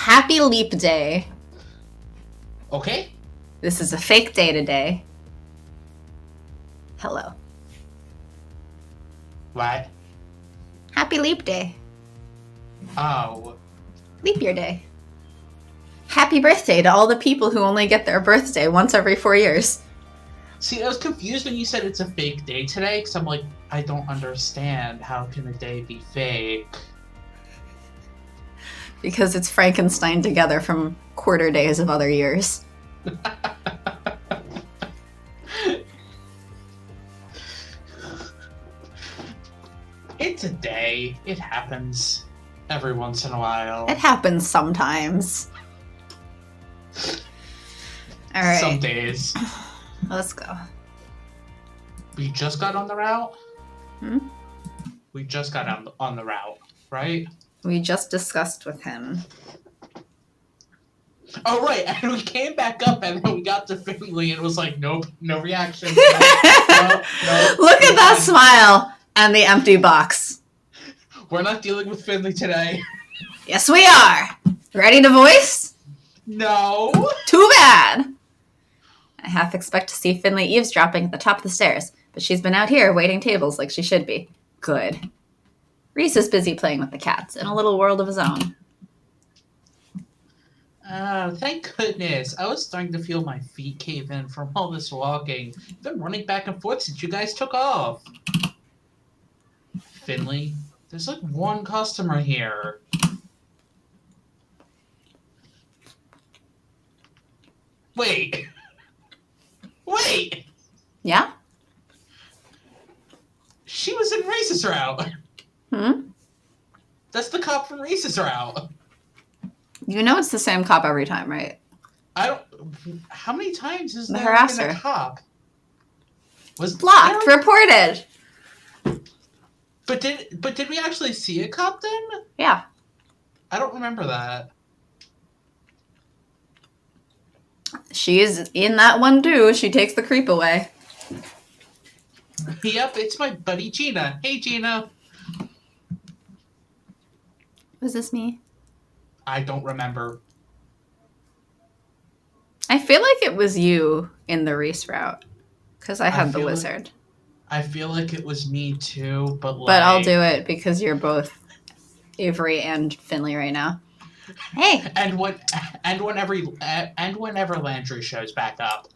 Happy Leap Day. Okay. This is a fake day today. Hello. What? Happy Leap Day. Oh. Leap Year Day. Happy birthday to all the people who only get their birthday once every 4 years. See, I was confused when you said it's a fake day today, because I'm like, I don't understand. How can a day be fake? Because it's Frankenstein together from quarter days of other years. It's a day. It happens every once in a while. It happens sometimes. All right. Some days. Let's go. We just got on the route? Hmm? We just got on the route, right? We just discussed with him. Oh, right. And we came back up and then we got to Finley and it was like, nope, no reaction. No. Look at that smile and the empty box. We're not dealing with Finley today. Yes, we are. Ready to voice? No. Too bad. I half expect to see Finley eavesdropping at the top of the stairs, but she's been out here waiting tables like she should be. Good. Reese is busy playing with the cats in a little world of his own. Thank goodness. I was starting to feel my feet cave in from all this walking. I've been running back and forth since you guys took off. Finley, there's like one customer here. Wait. Wait! Yeah? She was in Reese's route. Hmm? That's the cop from Reese's route. You know it's the same cop every time, right? I don't... How many times is The there harasser. been a cop? Was Blocked. there... Reported. But did we actually see a cop then? Yeah. I don't remember that. She's in that one too. She takes the creep away. Yep, it's my buddy Gina. Hey, Gina. Was this me? I don't remember. I feel like it was you in the Reese route. Because I had the wizard. I feel like it was me too, but like... But I'll do it because you're both Avery and Finley right now. Hey! And whenever Landry shows back up.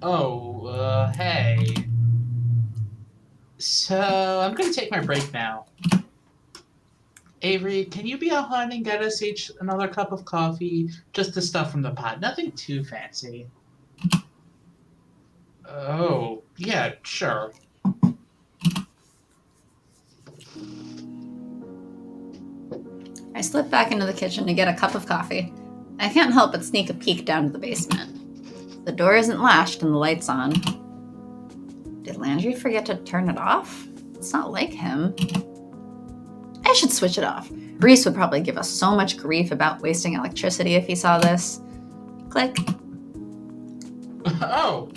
Oh, hey. So, I'm gonna take my break now. Avery, can you be a hun and get us each another cup of coffee? Just the stuff from the pot. Nothing too fancy. Oh, yeah, sure. I slip back into the kitchen to get a cup of coffee. I can't help but sneak a peek down to the basement. The door isn't latched and the light's on. Did Landry forget to turn it off? It's not like him. I should switch it off. Reese would probably give us so much grief about wasting electricity if he saw this. Click. Oh.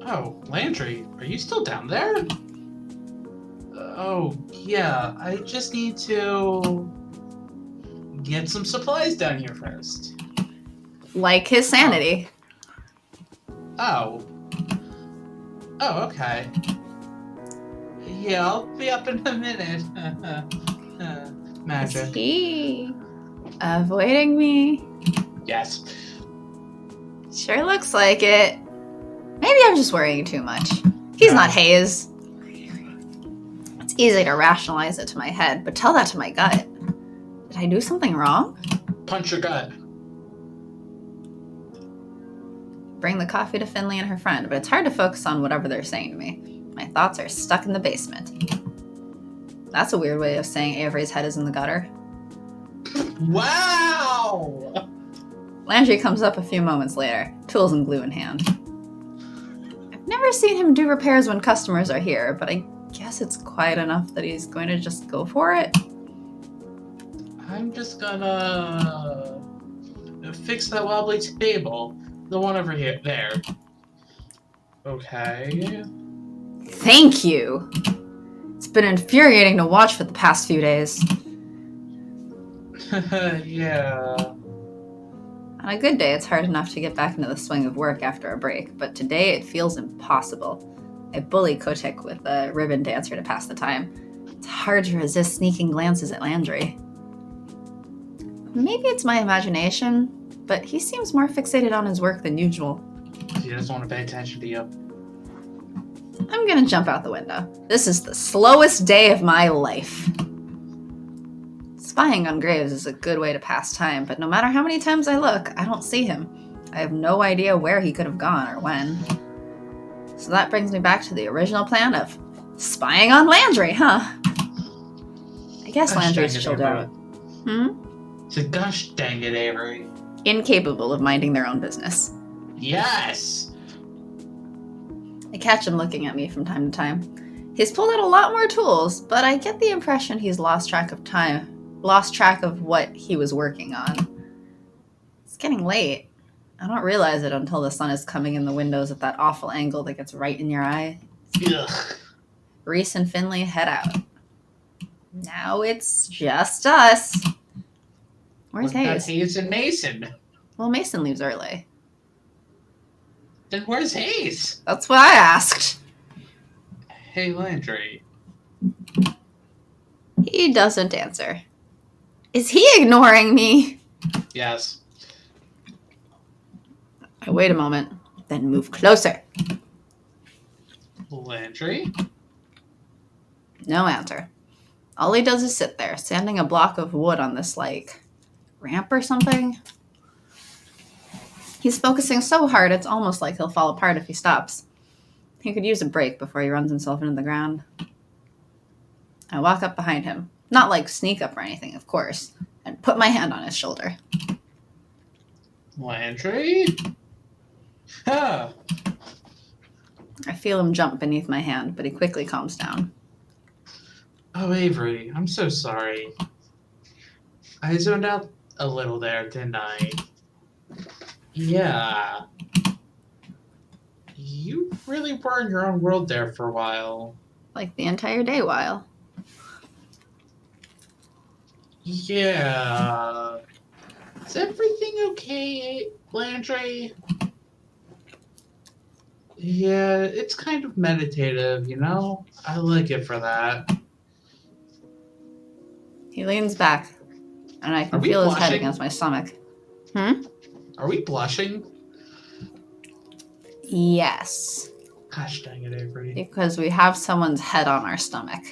Oh, Landry, are you still down there? Oh, yeah, I just need to get some supplies down here first. Like his sanity. Oh. Oh, okay. Yeah, I'll be up in a minute. Magic. Is he avoiding me? Yes. Sure looks like it. Maybe I'm just worrying too much. He's not Hayes. It's easy to rationalize it to my head, but tell that to my gut. Did I do something wrong? Punch your gut. Bring the coffee to Finley and her friend, but it's hard to focus on whatever they're saying to me. My thoughts are stuck in the basement. That's a weird way of saying Avery's head is in the gutter. Wow! Landry comes up a few moments later, tools and glue in hand. I've never seen him do repairs when customers are here, but I guess it's quiet enough that he's going to just go for it. I'm just gonna fix that wobbly table. The one over here. There. Okay. Thank you. It's been infuriating to watch for the past few days. Yeah. On a good day, it's hard enough to get back into the swing of work after a break, but today it feels impossible. I bully Kotick with a ribbon dancer to pass the time. It's hard to resist sneaking glances at Landry. Maybe it's my imagination, but he seems more fixated on his work than usual. He doesn't want to pay attention to you. I'm gonna jump out the window. This is the slowest day of my life. Spying on graves is a good way to pass time, but no matter how many times I look, I don't see him. I have no idea where he could have gone or when. So that brings me back to the original plan of spying on Landry, huh? I guess Landry's chilled out. So gosh dang it, Avery. Incapable of minding their own business. Yes! I catch him looking at me from time to time. He's pulled out a lot more tools, but I get the impression he's lost track of what he was working on. It's getting late. I don't realize it until the sun is coming in the windows at that awful angle that gets right in your eye. Ugh. Reese and Finley head out. Now it's just us. Where's What about Hayes? Hayes and Mason? Well, Mason leaves early. Then where's Hayes? That's what I asked. Hey, Landry. He doesn't answer. Is he ignoring me? Yes. I wait a moment, then move closer. Landry? No answer. All he does is sit there, sanding a block of wood on this, ramp or something. He's focusing so hard, it's almost like he'll fall apart if he stops. He could use a break before he runs himself into the ground. I walk up behind him. Not sneak up or anything, of course, and put my hand on his shoulder. Landry? Huh. I feel him jump beneath my hand, but he quickly calms down. Oh, Avery, I'm so sorry. I zoned out a little there, didn't I? Yeah. You really were in your own world there for a while. Like the entire day while. Yeah. Is everything okay, Landry? Yeah, it's kind of meditative, you know? I like it for that. He leans back, and I can Are we feel his head blushing? against my stomach. Are we blushing? Yes. Gosh dang it, Avery. Because we have someone's head on our stomach.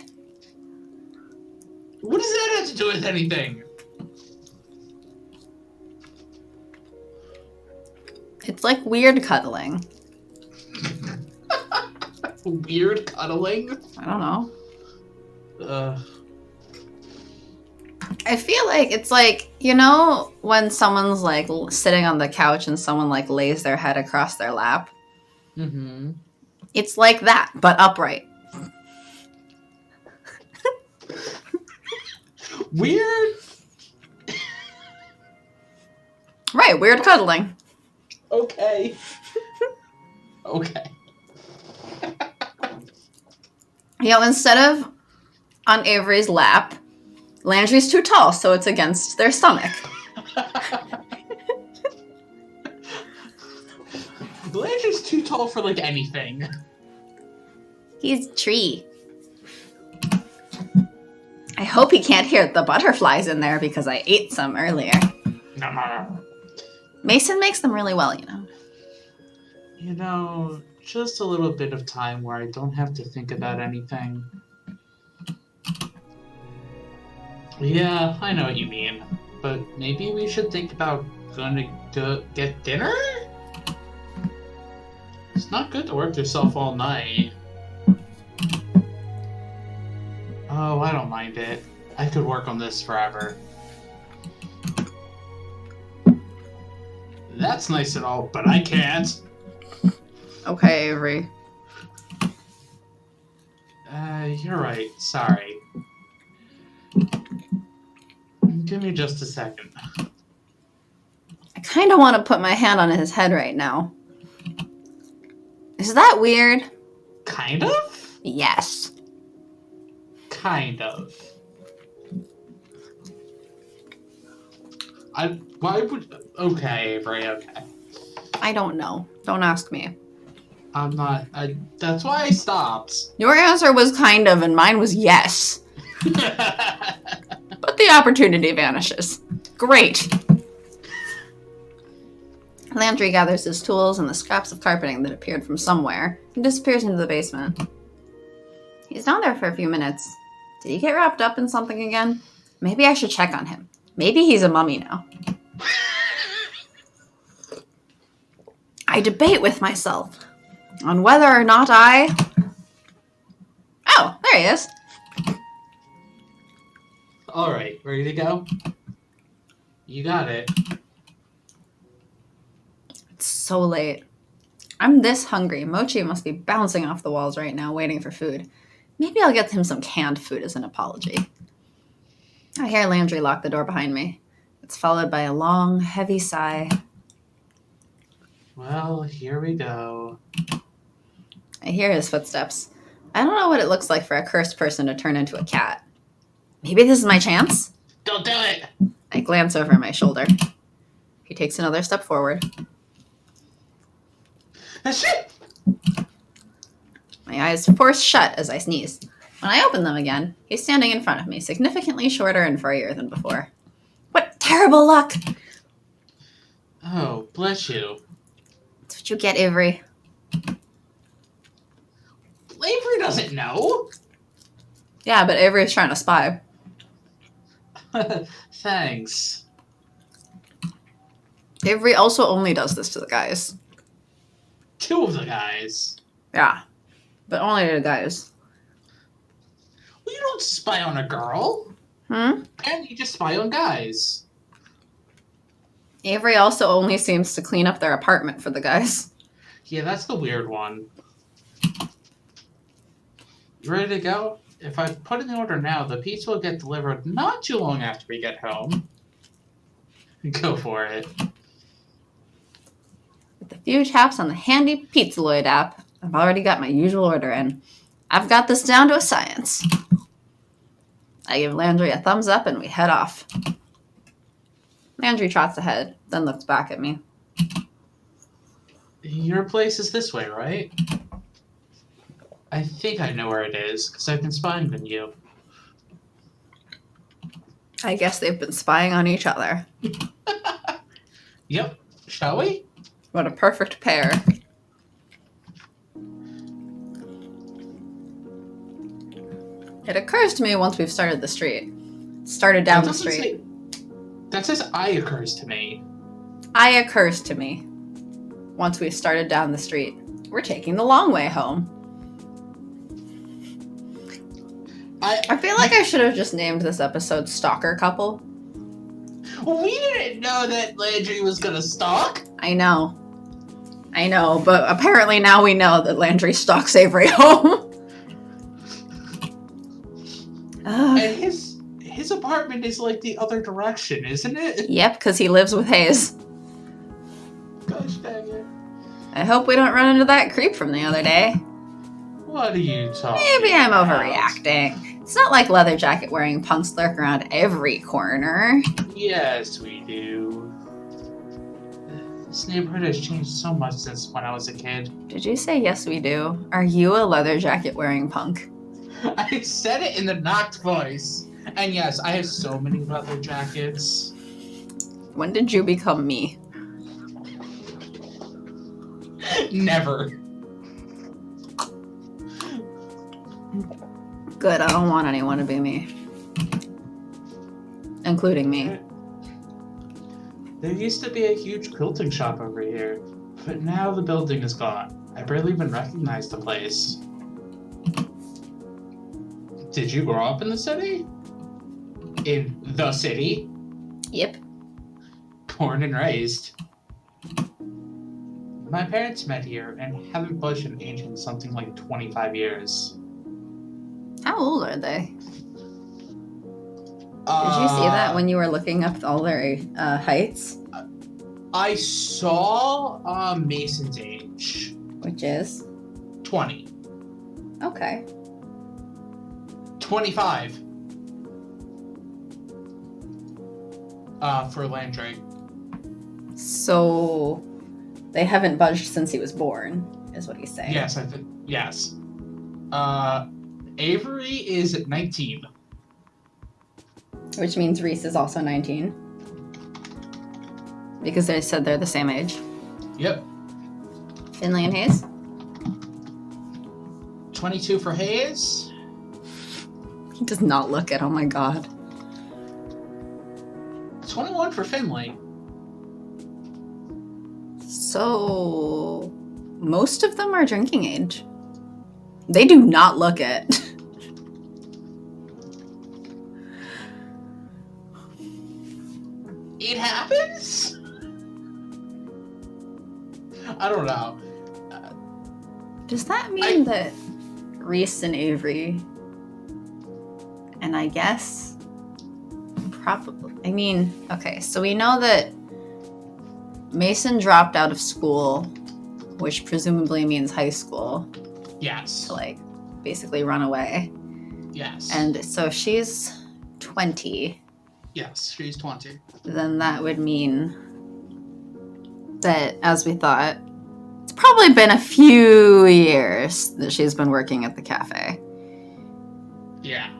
What does that have to do with anything? It's like weird cuddling. Weird cuddling? I don't know. I feel like it's when someone's sitting on the couch and someone lays their head across their lap. Mm-hmm. It's like that, but upright. Weird? Right, weird cuddling. Okay. Okay. Instead of on Avery's lap, Landry's too tall, so it's against their stomach. Landry's too tall for anything. He's a tree. I hope he can't hear the butterflies in there because I ate some earlier. Mason makes them really well, You know, just a little bit of time where I don't have to think about anything. Yeah, I know what you mean. But maybe we should think about going to get dinner? It's not good to work yourself all night. Oh, I don't mind it. I could work on this forever. That's nice and all, but I can't. Okay, Avery. You're right. Sorry. Give me just a second. I kind of want to put my hand on his head right now. Is that weird? Kind of? Yes. Kind of. Why would... Okay, Avery, okay. I don't know. Don't ask me. I'm not... that's why I stopped. Your answer was kind of, and mine was yes. But the opportunity vanishes. Great. Landry gathers his tools and the scraps of carpeting that appeared from somewhere and disappears into the basement. He's down there for a few minutes. Did he get wrapped up in something again? Maybe I should check on him. Maybe he's a mummy now. I debate with myself on whether or not I... Oh, there he is. Alright, ready to go? You got it. It's so late. I'm this hungry. Mochi must be bouncing off the walls right now, waiting for food. Maybe I'll get him some canned food as an apology. I hear Landry lock the door behind me. It's followed by a long, heavy sigh. Well, here we go. I hear his footsteps. I don't know what it looks like for a cursed person to turn into a cat. Maybe this is my chance? Don't do it! I glance over my shoulder. He takes another step forward. Shit! My eyes force shut as I sneeze. When I open them again, he's standing in front of me, significantly shorter and furrier than before. What terrible luck! Oh, bless you. That's what you get, Avery. Avery doesn't know! Yeah, but Avery's trying to spy. Thanks. Avery also only does this to the guys. 2 of the guys. Yeah, but only to the guys. Well, you don't spy on a girl. Hmm? And you just spy on guys. Avery also only seems to clean up their apartment for the guys. Yeah, that's the weird one. You ready to go? If I put in the order now, the pizza will get delivered not too long after we get home. Go for it. With a few taps on the handy Pizzaloid app, I've already got my usual order in. I've got this down to a science. I give Landry a thumbs up and we head off. Landry trots ahead, then looks back at me. Your place is this way, right? I think I know where it is, because I've been spying on you. I guess they've been spying on each other. Yep. Shall we? What a perfect pair. It occurs to me once we've started the street. Started down the street. That says I occurs to me. I occurs to me. Once we've started down the street. We're taking the long way home. I feel like I should have just named this episode Stalker Couple. We didn't know that Landry was gonna stalk. I know, but apparently now we know that Landry stalks Avery home. And his apartment is like the other direction, isn't it? Yep, because he lives with Hayes. Gosh dang it. I hope we don't run into that creep from the other day. What are you talking Maybe I'm about? overreacting. It's not like leather jacket wearing punks lurk around every corner. Yes, we do. This neighborhood has changed so much since when I was a kid. Did you say yes we do? Are you a leather jacket wearing punk? I said it in the knocked voice. And yes, I have so many leather jackets. When did you become me? Never. Good, I don't want anyone to be me. Including me. There used to be a huge quilting shop over here, but now the building is gone. I barely even recognize the place. Did you grow up in the city? In the city? Yep. Born and raised. My parents met here and haven't budged an age in something like 25 years. How old are they? Did you see that when you were looking up all their heights? I saw Mason's age. Which is? 20. Okay. 25. For Landry. So they haven't budged since he was born, is what he's saying. Yes, I think. Yes. Avery is at 19. Which means Reese is also 19. Because they said they're the same age. Yep. Finley and Hayes? 22 for Hayes. He does not look it, oh my god. 21 for Finley. So, most of them are drinking age. They do not look it. It happens? I don't know. Does that mean that Reese and Avery, and I guess, probably, I mean, okay, so we know that Mason dropped out of school, which presumably means high school. Yes. To, like, basically run away. Yes. And so she's 20. Yes, she's 20. Then that would mean that, as we thought, it's probably been a few years that she's been working at the cafe. Yeah.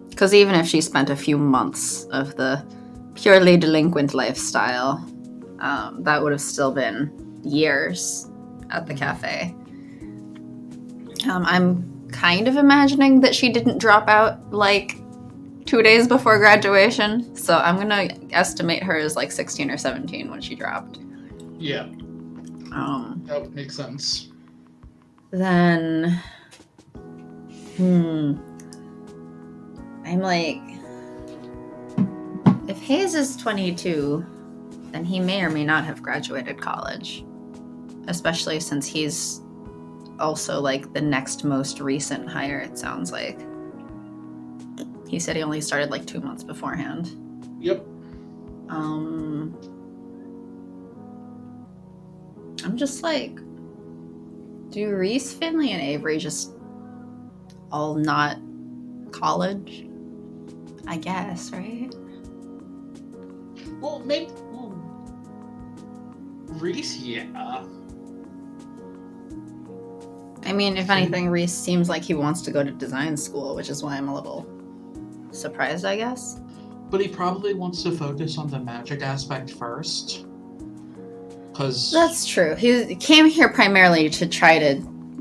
Because even if she spent a few months of the purely delinquent lifestyle, that would have still been years at the cafe. I'm kind of imagining that she didn't drop out like 2 days before graduation, so I'm gonna estimate her as like 16 or 17 when she dropped. Yeah. That would make sense. Then, I'm like, if Hayes is 22, then he may or may not have graduated college, especially since he's also like the next most recent hire, it sounds like. He said he only started like 2 months beforehand. Yep. I'm just like, do Reese, Finley, and Avery just all not college? I guess, right? Well, maybe. Reese, yeah. I mean, if anything, Reese seems like he wants to go to design school, which is why I'm a little surprised, I guess. But he probably wants to focus on the magic aspect first. Because That's true. He came here primarily to try to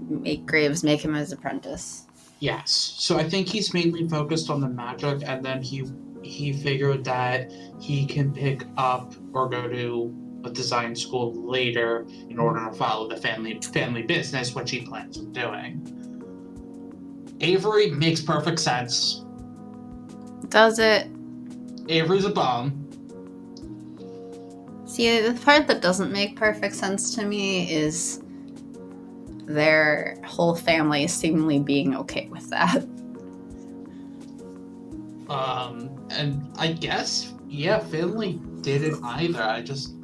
make Graves make him his apprentice. yes, so I think he's mainly focused on the magic, and then he figured that he can pick up or go to a design school later in order to follow the family business, which he plans on doing. Avery makes perfect sense. Does it? Avery's a bum. See, the part that doesn't make perfect sense to me is their whole family seemingly being okay with that. And I guess, yeah, Finley didn't either. I just...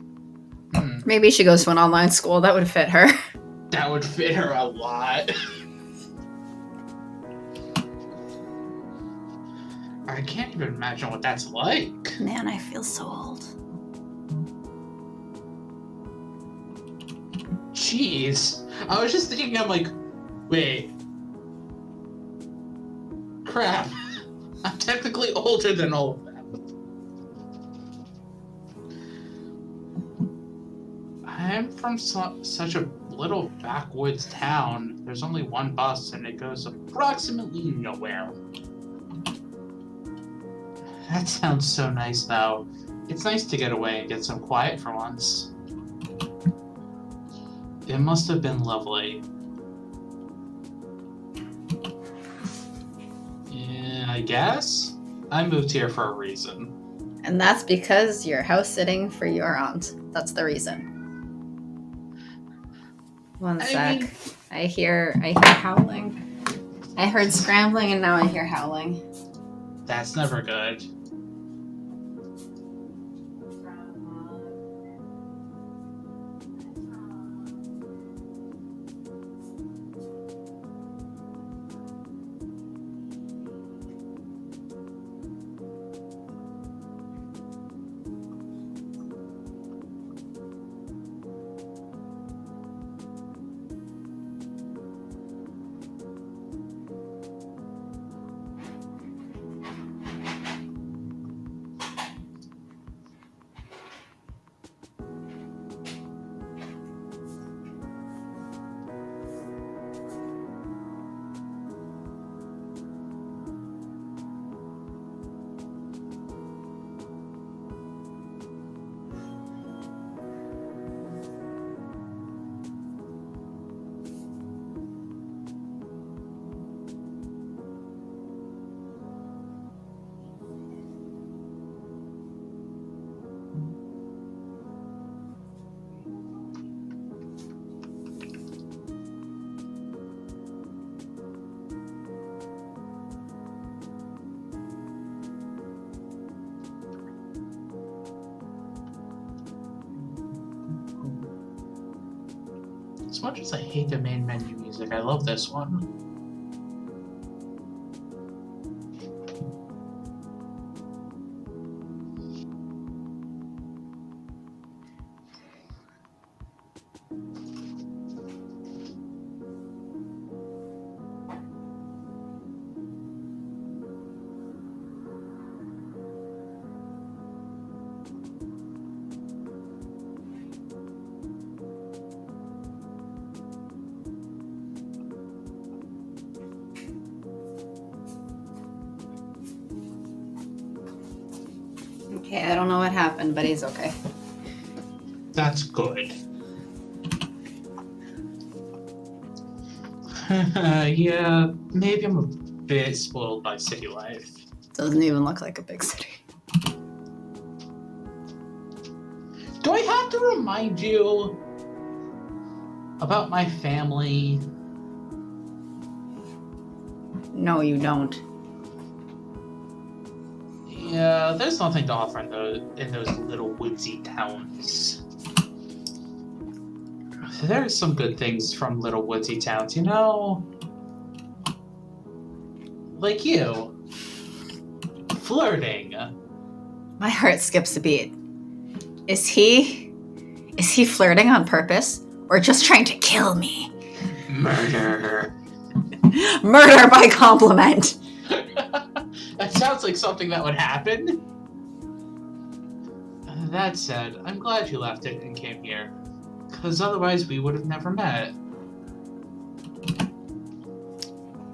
Maybe she goes to an online school. That would fit her. That would fit her a lot. I can't even imagine what that's like. Man, I feel so old. Jeez. I was just thinking, I'm like, wait. Crap. I'm technically older than all of them. I'm from such a little backwoods town. There's only one bus and it goes approximately nowhere. That sounds so nice, though. It's nice to get away and get some quiet for once. It must have been lovely. Yeah, I guess. I moved here for a reason. And that's because you're house sitting for your aunt. That's the reason. One sec. I hear howling. I heard scrambling and now I hear howling. That's never good. As much as I hate the main menu music, I love this one. Okay, I don't know what happened, but he's okay. That's good. Yeah, maybe I'm a bit spoiled by city life. Doesn't even look like a big city. Do I have to remind you about my family? No, you don't. Yeah, there's nothing to offer in those little woodsy towns. There's some good things from little woodsy towns, you know? Like you. Flirting. My heart skips a beat. Is he flirting on purpose or just trying to kill me? Murder. Murder by compliment. That sounds like something that would happen. That said, I'm glad you left it and came here. Because otherwise we would have never met.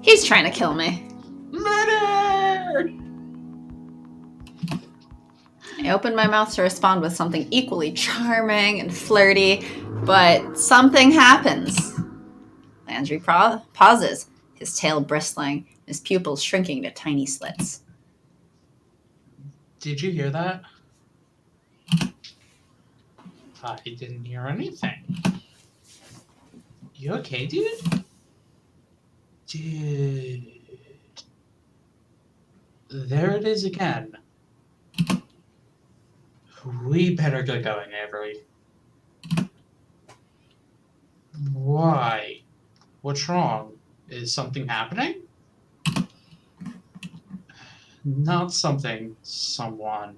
He's trying to kill me. Murder! I opened my mouth to respond with something equally charming and flirty, but something happens. Landry pauses, his tail bristling, his pupils shrinking to tiny slits. Did you hear that? I didn't hear anything. You okay, dude? Dude. There it is again. We better get going, Avery. Why? What's wrong? Is something happening? Not something. Someone.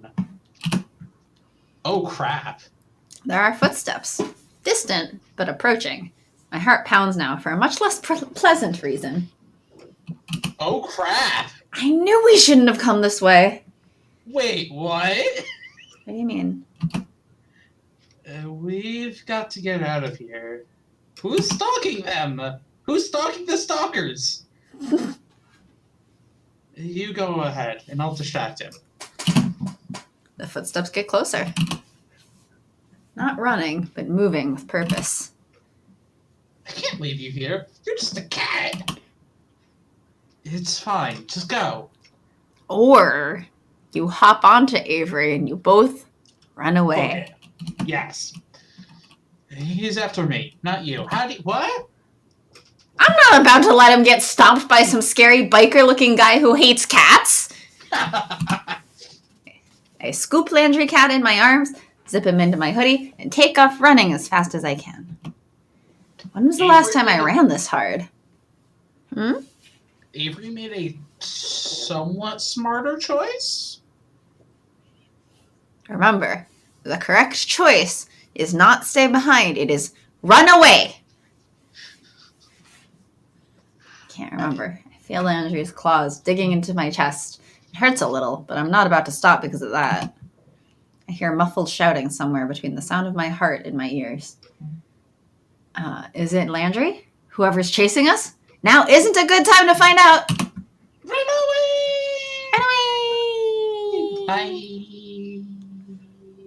Oh, crap. There are footsteps. Distant, but approaching. My heart pounds now for a much less pleasant reason. Oh, crap. I knew we shouldn't have come this way. Wait, what? What do you mean? We've got to get out of here. Who's stalking them? Who's stalking the stalkers? You go ahead, and I'll distract him. The footsteps get closer. Not running, but moving with purpose. I can't leave you here. You're just a cat. It's fine. Just go. Or you hop onto Avery and you both run away. Okay. Yes. He's after me, not you. What? I'm not about to let him get stomped by some scary biker-looking guy who hates cats. I scoop Landry cat in my arms, zip him into my hoodie, and take off running as fast as I can. When was the last time I ran this hard? Avery made a somewhat smarter choice? Remember, the correct choice is not stay behind. It is run away. Can't remember. I feel Landry's claws digging into my chest. It hurts a little, but I'm not about to stop because of that. I hear muffled shouting somewhere between the sound of my heart and my ears. Is it Landry? Whoever's chasing us? Now isn't a good time to find out. Run away! Run away! Bye.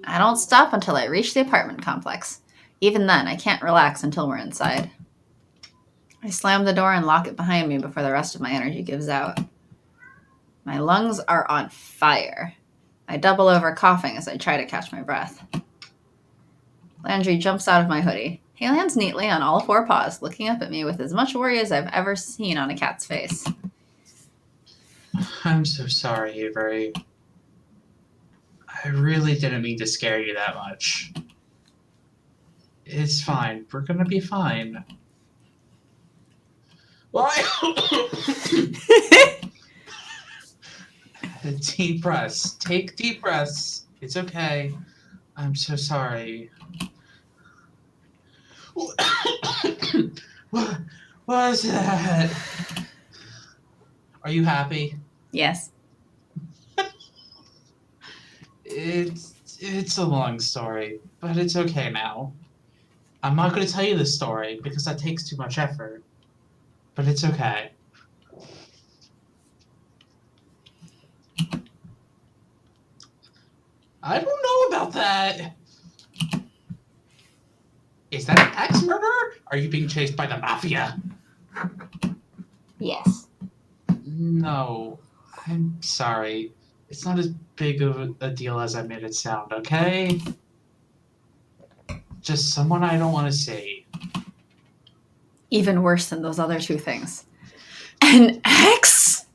I don't stop until I reach the apartment complex. Even then, I can't relax until we're inside. I slam the door and lock it behind me before the rest of my energy gives out. My lungs are on fire. I double over coughing as I try to catch my breath. Landry jumps out of my hoodie. He lands neatly on all four paws, looking up at me with as much worry as I've ever seen on a cat's face. I'm so sorry, Avery. I really didn't mean to scare you that much. It's fine. We're gonna be fine. Why? Deep breaths. Take deep breaths. It's okay. I'm so sorry. What was that? Are you happy? Yes. It's a long story, but it's okay now. I'm not going to tell you the story because that takes too much effort, but it's okay. I don't know about that. Is that an axe murderer? Are you being chased by the mafia? Yes. No, I'm sorry. It's not as big of a deal as I made it sound, okay? Just someone I don't want to see. Even worse than those other two things. An ex?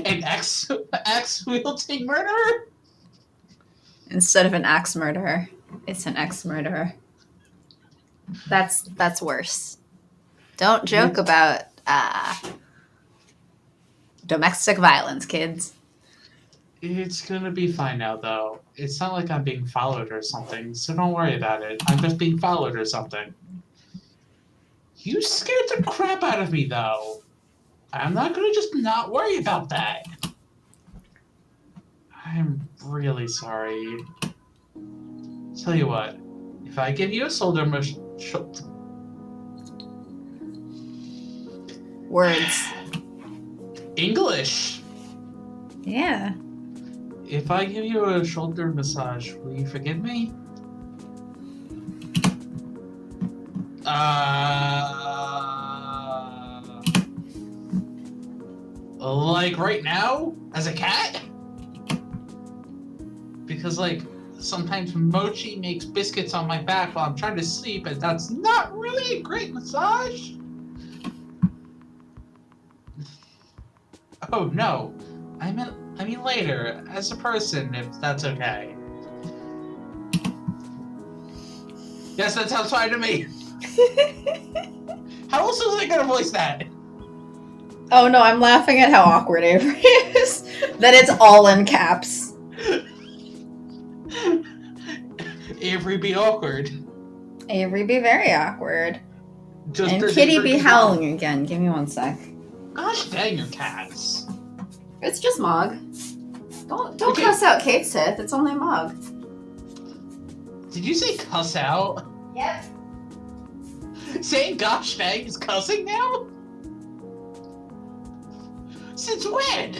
An axe-wielding murderer? Instead of an axe murderer, it's an ex murderer. That's worse. Don't joke about domestic violence, kids. It's gonna be fine now, though. It's not like I'm being followed or something, so don't worry about it. I'm just being followed or something. You scared the crap out of me, though. I'm not gonna just not worry about that. I'm really sorry. Tell you what, if I give you a shoulder Words. English. Yeah. If I give you a shoulder massage, will you forgive me? Like right now? As a cat? Because, like, sometimes Mochi makes biscuits on my back while I'm trying to sleep, and that's not really a great massage. Oh, no. I mean later, as a person, if that's okay. Yes, that sounds fine to me. How else was I gonna voice that? Oh no, I'm laughing at how awkward Avery is. That it's all in caps. Avery be awkward. Avery be very awkward. Just and as Kitty Avery be dumb. howling again. Give me 1 sec. Gosh dang your cats. It's just Mog. Don't Okay. cuss out Kate Sith. It's only Mog. Did you say cuss out? Yep. Saying gosh dang is cussing now? Since when?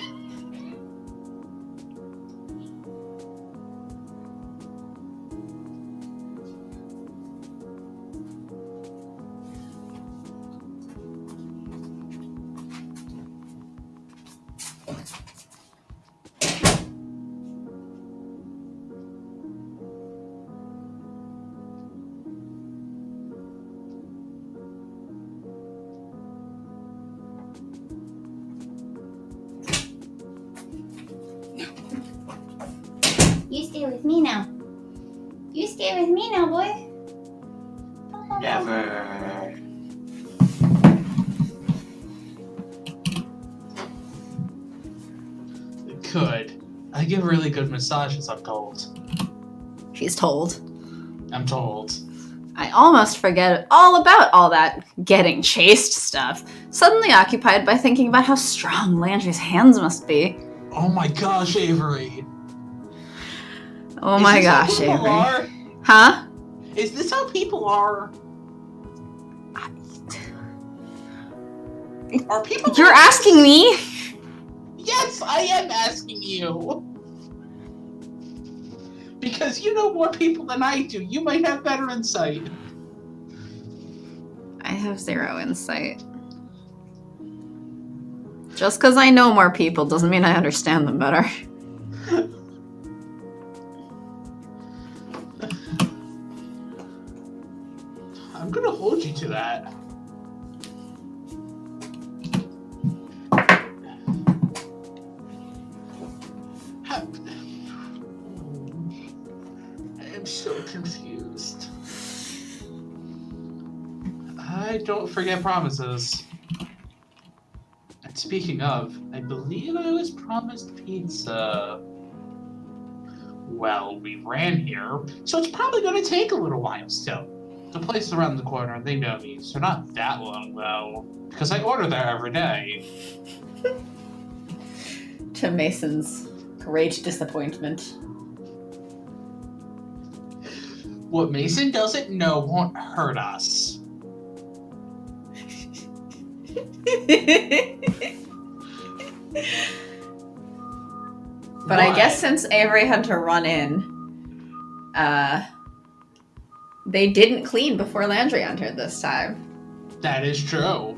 You stay with me now. You stay with me now, boy. Never. Good. I give really good massages, I'm told. She's told. I'm told. I almost forget all about all that getting chased stuff, suddenly occupied by thinking about how strong Landry's hands must be. Oh my gosh, Avery. Oh my gosh, Avery. Are? Huh? Is this how people are? Are people? You're asking me? Yes, I am asking you. Because you know more people than I do. You might have better insight. I have 0 insight. Just because I know more people doesn't mean I understand them better. I'm gonna hold you to that. I am so confused. I don't forget promises. And speaking of, I believe I was promised pizza. Well, we ran here, so it's probably going to take a little while still. The place is around the corner, and they know me, so not that long, though. Because I order there every day. To Mason's great disappointment. What Mason doesn't know won't hurt us. But I guess since Avery had to run in, they didn't clean before Landry entered this time. That is true.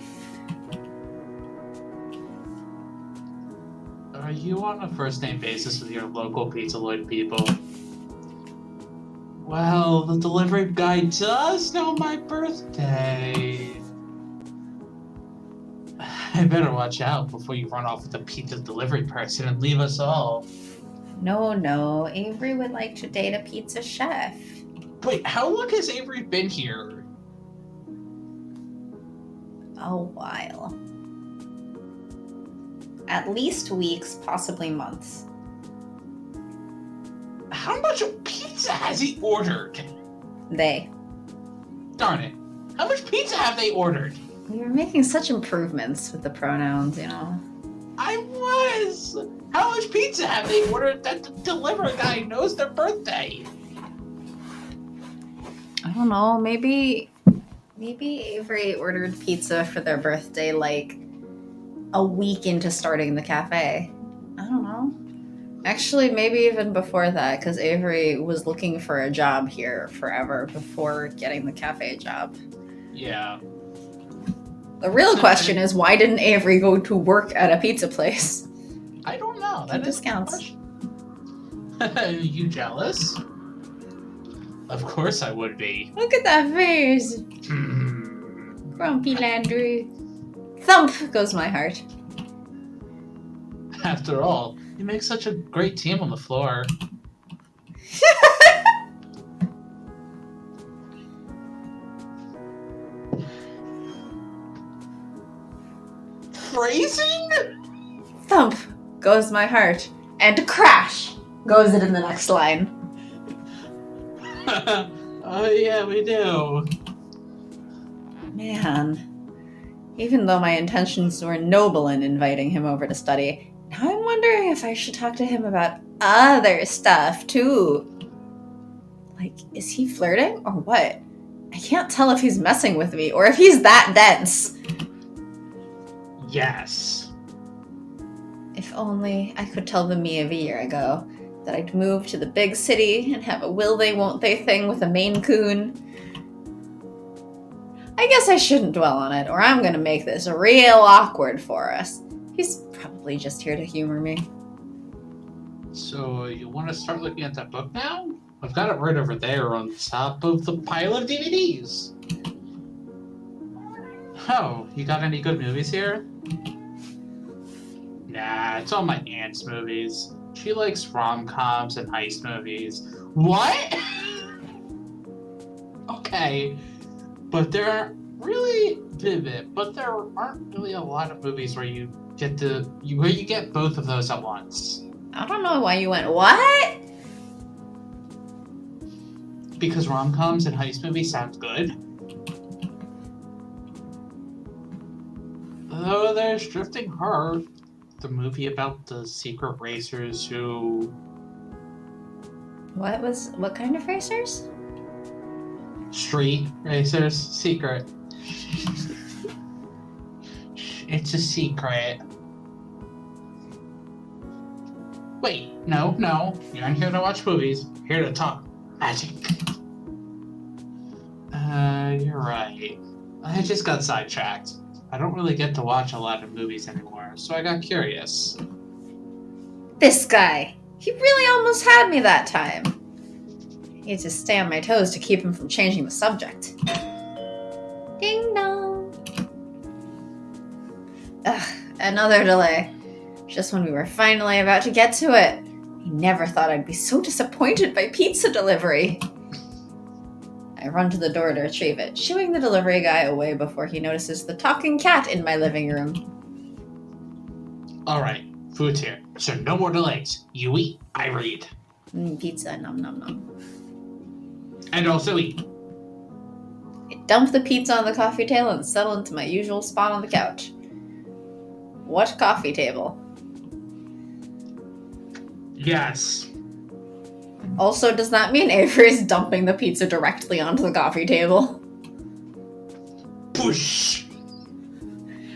Are you on a first-name basis with your local Pizza Lloyd people? Well, the delivery guy does know my birthday. I better watch out before you run off with the pizza delivery person and leave us all. No, Avery would like to date a pizza chef. Wait, how long has Avery been here? A while. At least weeks, possibly months. How much pizza has he ordered? They. Darn it. How much pizza have they ordered? We were making such improvements with the pronouns, you know. I was! How much pizza have they ordered that the delivery guy knows their birthday? I don't know, maybe Avery ordered pizza for their birthday like a week into starting the cafe. I don't know. Actually, maybe even before that, because Avery was looking for a job here forever before getting the cafe job. Yeah. The real question is, why didn't Avery go to work at a pizza place? I don't know. That is discounts. You jealous? Of course I would be. Look at that face. Grumpy Landry. Thump goes my heart. After all, you make such a great team on the floor. Phrasing? Thump goes my heart. And crash goes it in the next line. Oh yeah, we do. Man. Even though my intentions were noble in inviting him over to study, now I'm wondering if I should talk to him about other stuff, too. Like, is he flirting or what? I can't tell if he's messing with me or if he's that dense. Yes. If only I could tell the me of a year ago that I'd move to the big city and have a will they won't they thing with a Maine Coon. I guess I shouldn't dwell on it, or I'm gonna make this real awkward for us. He's probably just here to humor me. So, you want to start looking at that book now? I've got it right over there on top of the pile of DVDs. Oh, you got any good movies here? Nah, it's all my aunt's movies. She likes rom-coms and heist movies. What? Okay. But there aren't really a lot of movies where you get both of those at once. I don't know why you went, what? Because rom-coms and heist movies sound good. Though there's Drifting Heart, the movie about the secret racers who... What kind of racers? Street racers. Secret. It's a secret. Wait, no. You aren't here to watch movies. You're here to talk magic. You're right. I just got sidetracked. I don't really get to watch a lot of movies anymore, so I got curious. This guy. He really almost had me that time. I need to stay on my toes to keep him from changing the subject. Ding dong. Ugh, another delay. Just when we were finally about to get to it. I never thought I'd be so disappointed by pizza delivery. I I run to the door to retrieve it, shooing the delivery guy away before he notices the talking cat in my living room. Alright, food's here, so no more delays. You eat, I read. Pizza, nom nom nom. And also eat. I dump the pizza on the coffee table and settle into my usual spot on the couch. What coffee table? Yes. Also, does that mean Avery's dumping the pizza directly onto the coffee table? Push!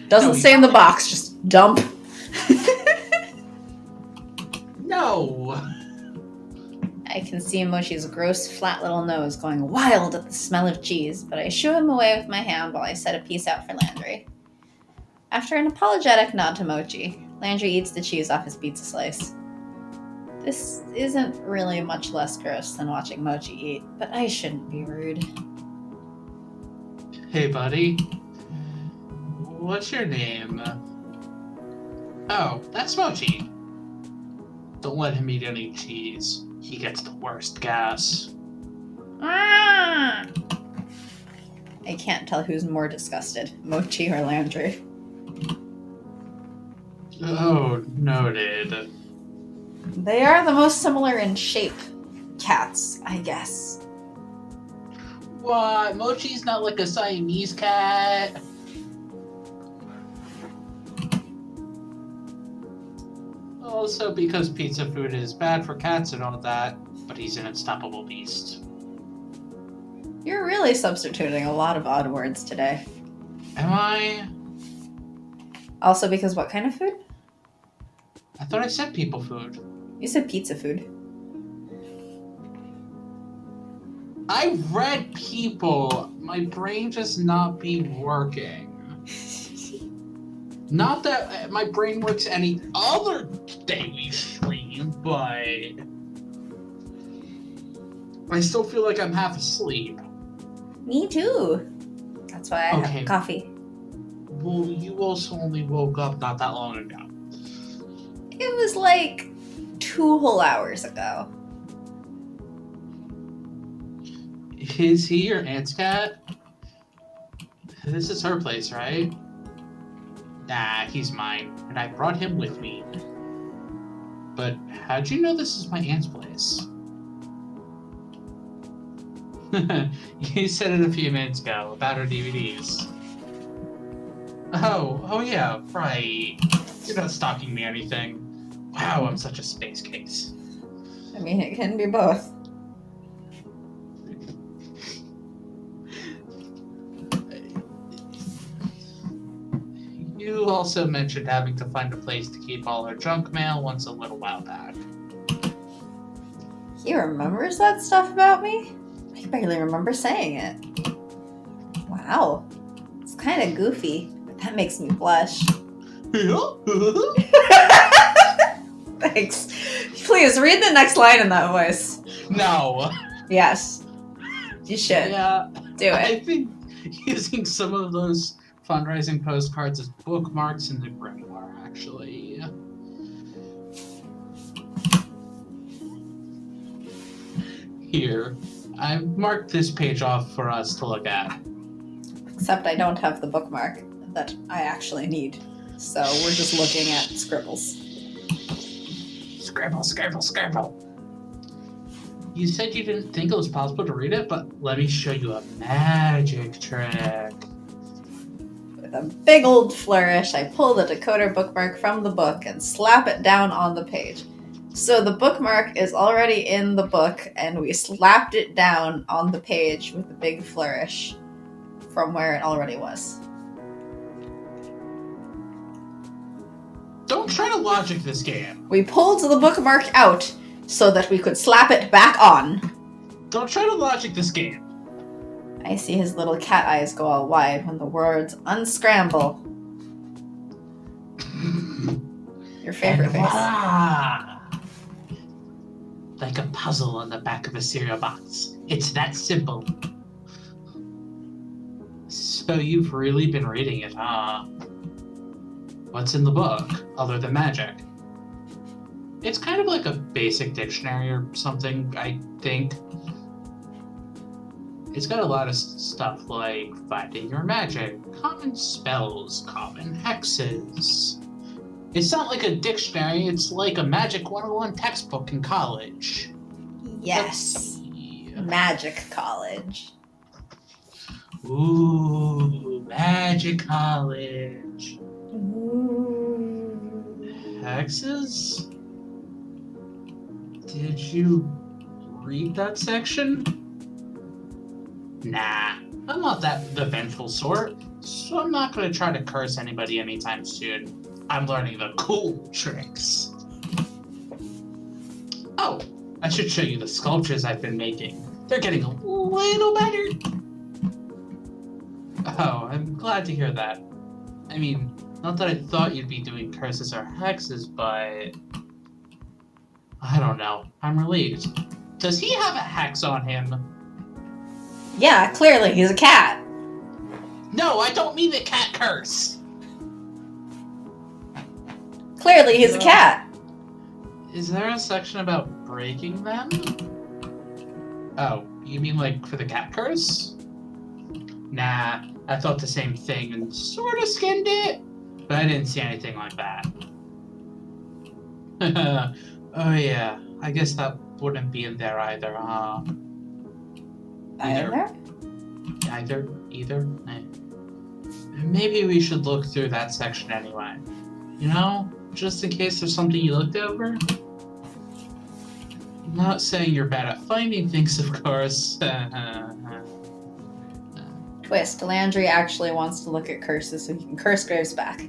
Doesn't say in the box, just dump. No! I can see Mochi's gross, flat little nose going wild at the smell of cheese, but I shoo him away with my hand while I set a piece out for Landry. After an apologetic nod to Mochi, Landry eats the cheese off his pizza slice. This isn't really much less gross than watching Mochi eat, but I shouldn't be rude. Hey, buddy. What's your name? Oh, that's Mochi. Don't let him eat any cheese. He gets the worst gas. Ah! I can't tell who's more disgusted, Mochi or Landry. Oh, noted. They are the most similar in shape. Cats, I guess. What? Mochi's not like a Siamese cat? Also because pizza food is bad for cats and all that, but he's an unstoppable beast. You're really substituting a lot of odd words today. Am I? Also because what kind of food? I thought I said people food. You said pizza food. I read people. My brain just not be working. Not that my brain works any other day we stream, but I still feel like I'm half asleep. Me too. That's why I have coffee. Well, you also only woke up not that long ago. It was like 2 whole hours ago. Is he your aunt's cat? This is her place, right? Nah, he's mine, and I brought him with me. But how'd you know this is my aunt's place? You said it a few minutes ago about her DVDs. Oh yeah, right. You're not stalking me or anything. Wow, I'm such a space case. I mean, it can be both. You also mentioned having to find a place to keep all our junk mail once a little while back. He remembers that stuff about me? I barely remember saying it. Wow. It's kind of goofy, but that makes me blush. Thanks. Please, read the next line in that voice. No. Yes. You should. Yeah. Do it. I think using some of those fundraising postcards as bookmarks in the grimoire, actually. Here, I've marked this page off for us to look at. Except I don't have the bookmark that I actually need. So we're just looking at scribbles. Scribble, scribble, scribble. You said you didn't think it was possible to read it, but let me show you a magic trick. With a big old flourish, I pull the decoder bookmark from the book and slap it down on the page. So the bookmark is already in the book, and we slapped it down on the page with a big flourish from where it already was. Don't try to logic this game. We pulled the bookmark out so that we could slap it back on. Don't try to logic this game. I see his little cat eyes go all wide when the words unscramble. Your favorite And face. voila! Like a puzzle on the back of a cereal box. It's that simple. So you've really been reading it, huh? What's in the book, other than magic? It's kind of like a basic dictionary or something, I think. It's got a lot of stuff like finding your magic, common spells, common hexes. It's not like a dictionary, it's like a Magic 101 textbook in college. Yes. Magic college. Ooh, Magic College. Ooh. Hexes? Did you read that section? Nah, I'm not the vengeful sort, so I'm not gonna try to curse anybody anytime soon. I'm learning the cool tricks. Oh, I should show you the sculptures I've been making. They're getting a little better. Oh, I'm glad to hear that. I mean, not that I thought you'd be doing curses or hexes, but... I don't know. I'm relieved. Does he have a hex on him? Yeah, clearly he's a cat. No, I don't mean the cat curse. Clearly he's a cat. Is there a section about breaking them? Oh, you mean like for the cat curse? Nah, I thought the same thing and sort of skimmed it, but I didn't see anything like that. Oh yeah, I guess that wouldn't be in there either, huh? Either? Either? Eh. Maybe we should look through that section anyway. You know, just in case there's something you looked over. I'm not saying you're bad at finding things, of course. Twist, Landry actually wants to look at curses so he can curse Graves back.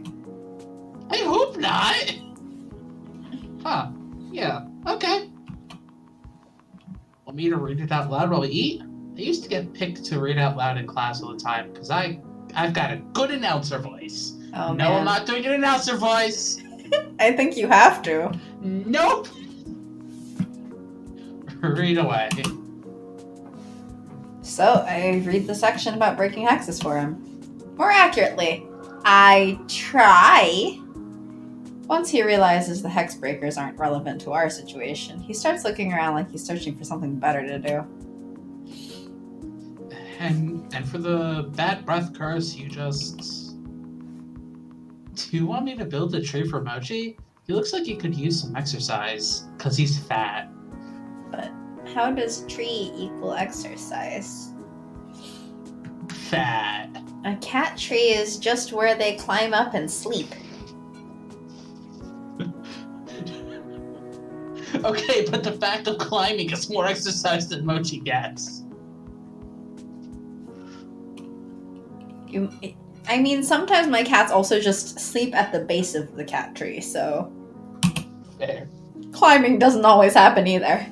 I hope not! Huh. Yeah, okay. Want me to read it out loud while we eat? I used to get picked to read out loud in class all the time, because I've got a good announcer voice. Oh, no, man. I'm not doing an announcer voice! I think you have to. Nope! Read away. So, I read the section about breaking hexes for him. More accurately, I try. Once he realizes the hex breakers aren't relevant to our situation, he starts looking around like he's searching for something better to do. And for the bad breath curse, you just... Do you want me to build a tree for Mochi? He looks like he could use some exercise, because he's fat. But how does tree equal exercise? Fat. A cat tree is just where they climb up and sleep. Okay, but the fact of climbing is more exercise than Mochi gets. I mean, sometimes my cats also just sleep at the base of the cat tree, so... Fair. Climbing doesn't always happen either.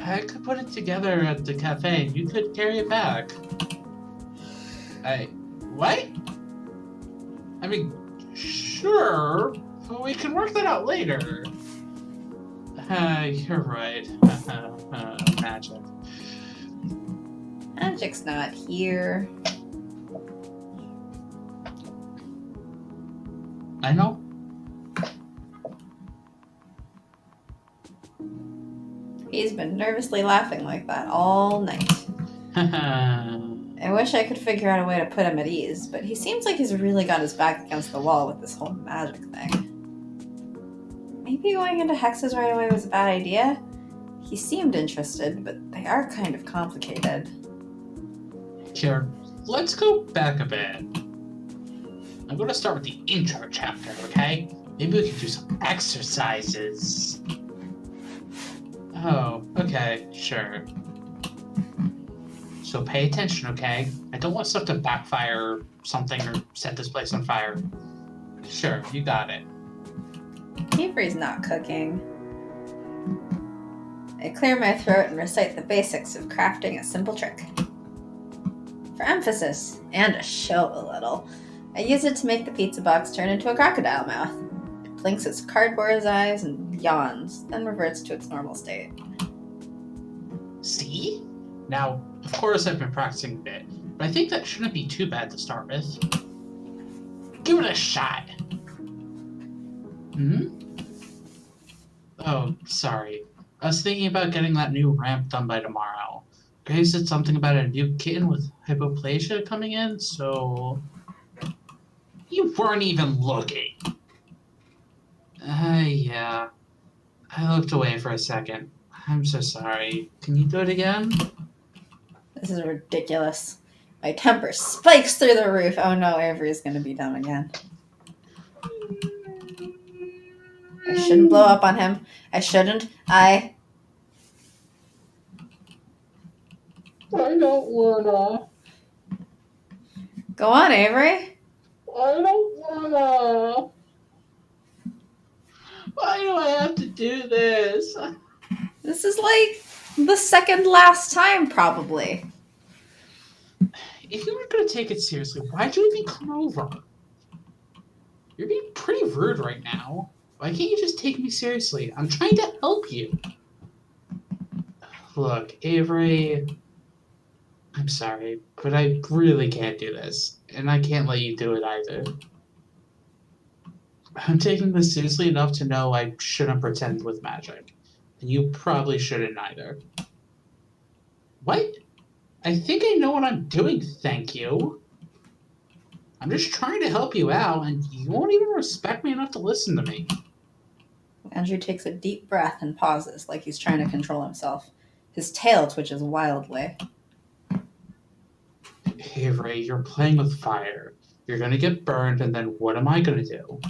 I could put it together at the cafe and you could carry it back. What? I mean, sure, but we can work that out later. You're right. Magic. Magic's not here. I know. He's been nervously laughing like that all night. I wish I could figure out a way to put him at ease, but he seems like he's really got his back against the wall with this whole magic thing. Maybe going into hexes right away was a bad idea? He seemed interested, but they are kind of complicated. Here, let's go back a bit. I'm going to start with the intro chapter, okay? Maybe we can do some exercises. Oh, okay, sure. So pay attention, okay? I don't want stuff to backfire or something or set this place on fire. Sure, you got it. Avery's not cooking. I clear my throat and recite the basics of crafting a simple trick. For emphasis, and to show a little, I use it to make the pizza box turn into a crocodile mouth. It blinks its cardboard eyes and yawns, then reverts to its normal state. See? Now, of course I've been practicing a bit, but I think that shouldn't be too bad to start with. Give it a shot. Oh, sorry. I was thinking about getting that new ramp done by tomorrow. Gray said something about a new kitten with hypoplasia coming in, so you weren't even looking. Yeah. I looked away for a second. I'm so sorry. Can you do it again? This is ridiculous. My temper spikes through the roof. Oh no, Avery's gonna be dumb again. I shouldn't blow up on him. I shouldn't. I don't wanna. Go on, Avery. I don't wanna. Why do I have to do this? This is like the second last time, probably. If you weren't gonna take it seriously, why'd you even come over? You're being pretty rude right now. Why can't you just take me seriously? I'm trying to help you. Look, Avery, I'm sorry, but I really can't do this. And I can't let you do it either. I'm taking this seriously enough to know I shouldn't pretend with magic. And you probably shouldn't either. What? I think I know what I'm doing, thank you. I'm just trying to help you out, and you won't even respect me enough to listen to me. Andrew takes a deep breath and pauses, like he's trying to control himself. His tail twitches wildly. Avery, you're playing with fire. You're gonna get burned, and then what am I gonna do?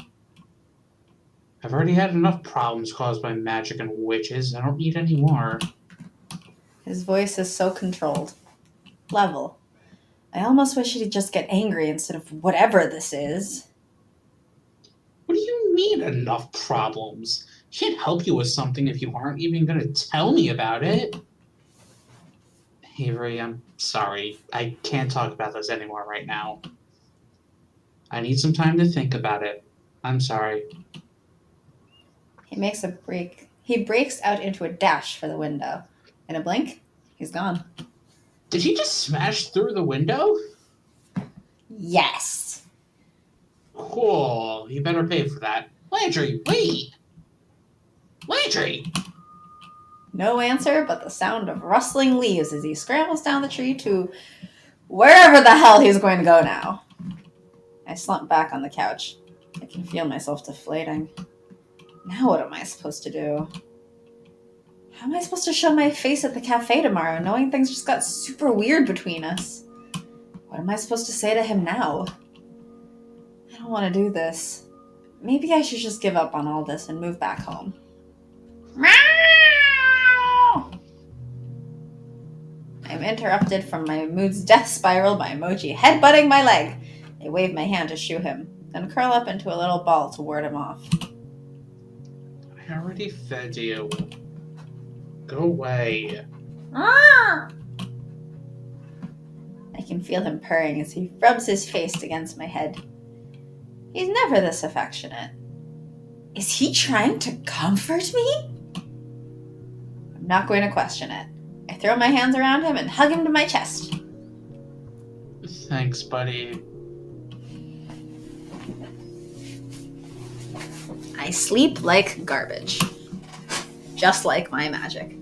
I've already had enough problems caused by magic and witches. I don't need any more. His voice is so controlled. Level. I almost wish he'd just get angry instead of whatever this is. What do you mean, enough problems? I can't help you with something if you aren't even gonna tell me about it. Avery, I'm sorry. I can't talk about this anymore right now. I need some time to think about it. I'm sorry. He makes a break. He breaks out into a dash for the window. In a blink, he's gone. Did he just smash through the window? Yes. Cool. You better pay for that. Landry, wait! Landry! No answer but the sound of rustling leaves as he scrambles down the tree to wherever the hell he's going to go now. I slump back on the couch. I can feel myself deflating. Now what am I supposed to do? How am I supposed to show my face at the cafe tomorrow, knowing things just got super weird between us? What am I supposed to say to him now? I don't want to do this. Maybe I should just give up on all this and move back home. Meow! I'm interrupted from my mood's death spiral by Mochi headbutting my leg. I wave my hand to shoo him, then curl up into a little ball to ward him off. I already fed you. Go away. I can feel him purring as he rubs his face against my head. He's never this affectionate. Is he trying to comfort me? I'm not going to question it. I throw my hands around him and hug him to my chest. Thanks, buddy. I sleep like garbage. Just like my magic.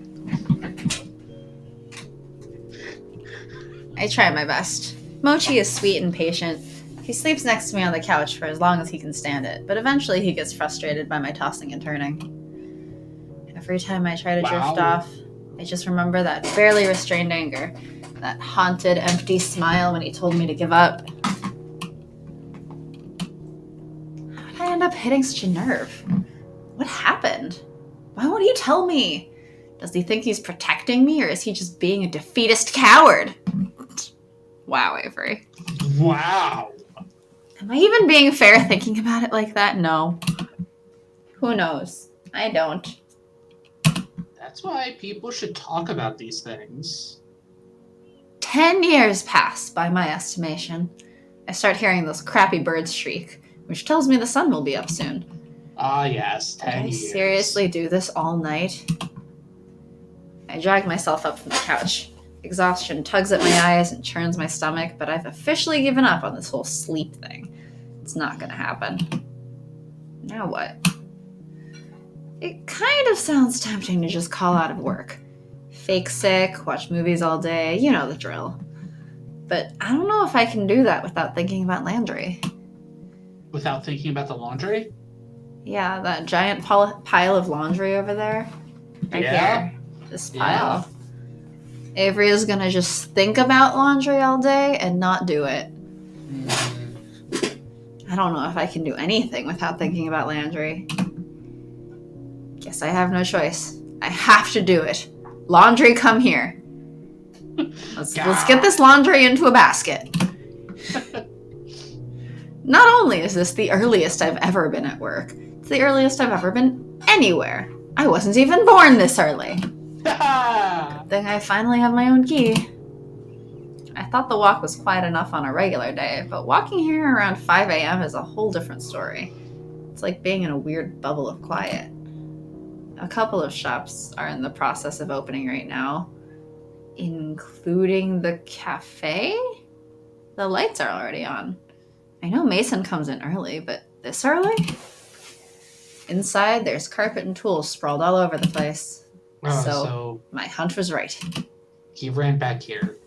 I try my best. Mochi is sweet and patient. He sleeps next to me on the couch for as long as he can stand it, but eventually he gets frustrated by my tossing and turning. Every time I try to drift off, I just remember that barely restrained anger, that haunted, empty smile when he told me to give up. How did I end up hitting such a nerve? What happened? Why won't he tell me? Does he think he's protecting me, or is he just being a defeatist coward? Wow, Avery. Wow. Am I even being fair thinking about it like that? No. Who knows? I don't. That's why people should talk about these things. 10 years pass, by my estimation. I start hearing those crappy birds shriek, which tells me the sun will be up soon. Ah, yes, 10 years. Did I seriously do this all night? I drag myself up from the couch. Exhaustion tugs at my eyes and churns my stomach, but I've officially given up on this whole sleep thing. It's not gonna happen. Now what? It kind of sounds tempting to just call out of work. fake sick, watch movies all day, you know the drill. But I don't know if I can do that without thinking about Landry. Without thinking about the laundry? Yeah, that giant pile of laundry over there. Right here. This pile. Yeah. Avery is gonna just think about laundry all day and not do it. I don't know if I can do anything without thinking about Landry. Guess I have no choice. I have to do it. Laundry, come here. Let's get this laundry into a basket. Not only is this the earliest I've ever been at work, it's the earliest I've ever been anywhere. I wasn't even born this early. Good thing I finally have my own key. I thought the walk was quiet enough on a regular day, but walking here around 5 a.m. is a whole different story. It's like being in a weird bubble of quiet. A couple of shops are in the process of opening right now, including the cafe? The lights are already on. I know Mason comes in early, but this early? Inside, there's carpet and tools sprawled all over the place. So my hunch was right. He ran back here.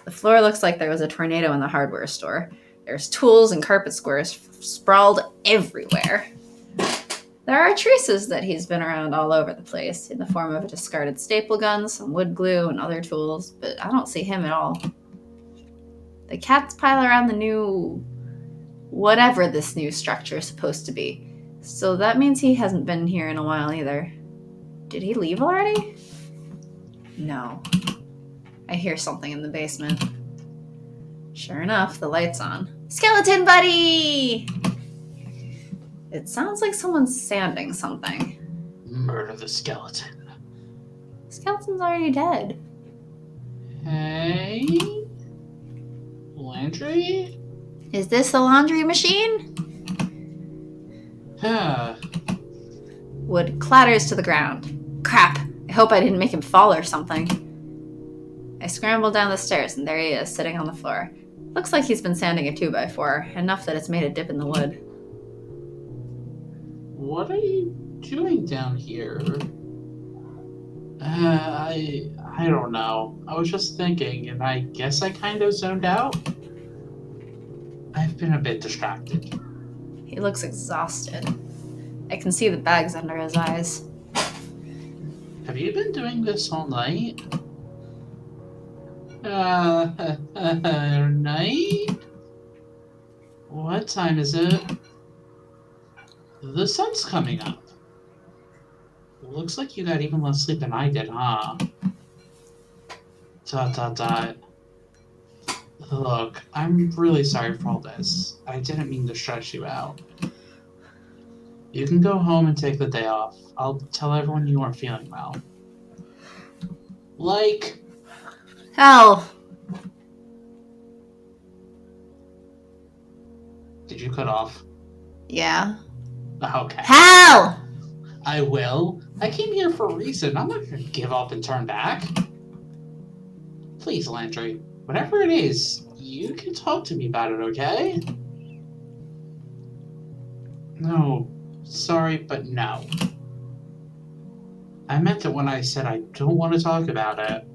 The floor looks like there was a tornado in the hardware store. There's tools and carpet squares sprawled everywhere. There are traces that he's been around all over the place, in the form of a discarded staple gun, some wood glue, and other tools, but I don't see him at all. The cats pile around the new... whatever this new structure is supposed to be. So that means he hasn't been here in a while either. Did he leave already? No. I hear something in the basement. Sure enough, the light's on. Skeleton buddy! It sounds like someone's sanding something. Murder the skeleton. The skeleton's already dead. Hey? Landry? Is this the laundry machine? Wood clatters to the ground. Crap! I hope I didn't make him fall or something. I scramble down the stairs, and there he is, sitting on the floor. Looks like he's been sanding a 2x4, enough that it's made a dip in the wood. What are you doing down here? I don't know. I was just thinking, and I guess I kind of zoned out. I've been a bit distracted. He looks exhausted. I can see the bags under his eyes. Have you been doing this all night? Night? What time is it? The sun's coming up. Looks like you got even less sleep than I did, huh? ... Look, I'm really sorry for all this. I didn't mean to stress you out. You can go home and take the day off. I'll tell everyone you aren't feeling well. Like... Hell! Did you cut off? Yeah. Okay. Hell! I will. I came here for a reason. I'm not gonna give up and turn back. Please, Landry. Whatever it is, you can talk to me about it, okay? No. Sorry, but no. I meant it when I said I don't want to talk about it.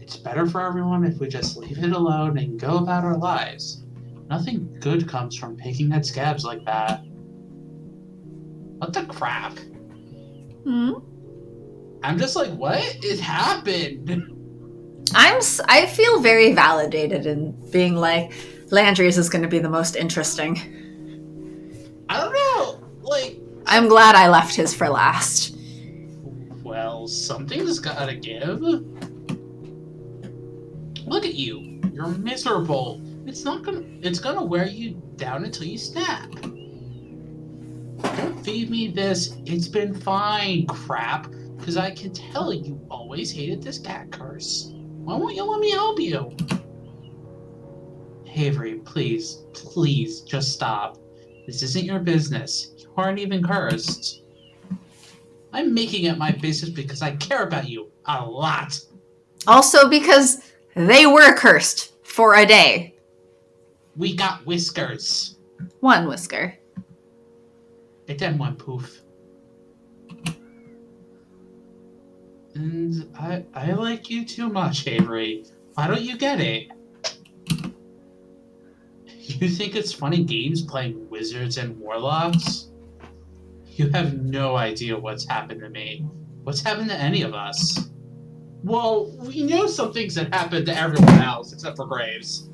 It's better for everyone if we just leave it alone and go about our lives. Nothing good comes from picking at scabs like that. What the crap? I'm just like, what? It happened. I feel very validated in being like, Landry's is going to be the most interesting. I don't know. Like, I'm glad I left his for last. Well, something's gotta give. Look at you. You're miserable. It's gonna wear you down until you snap. Don't feed me this "it's been fine" crap, because I can tell you always hated this cat curse. Why won't you let me help you? Avery, please, just stop. This isn't your business. You aren't even cursed. I'm making it my business because I care about you a lot. Also because they were cursed for a day. We got whiskers. One whisker. It then went poof. And I like you too much, Avery. Why don't you get it? You think it's funny games playing wizards and warlocks? You have no idea what's happened to me. What's happened to any of us? Well, we know some things that happened to everyone else except for Graves.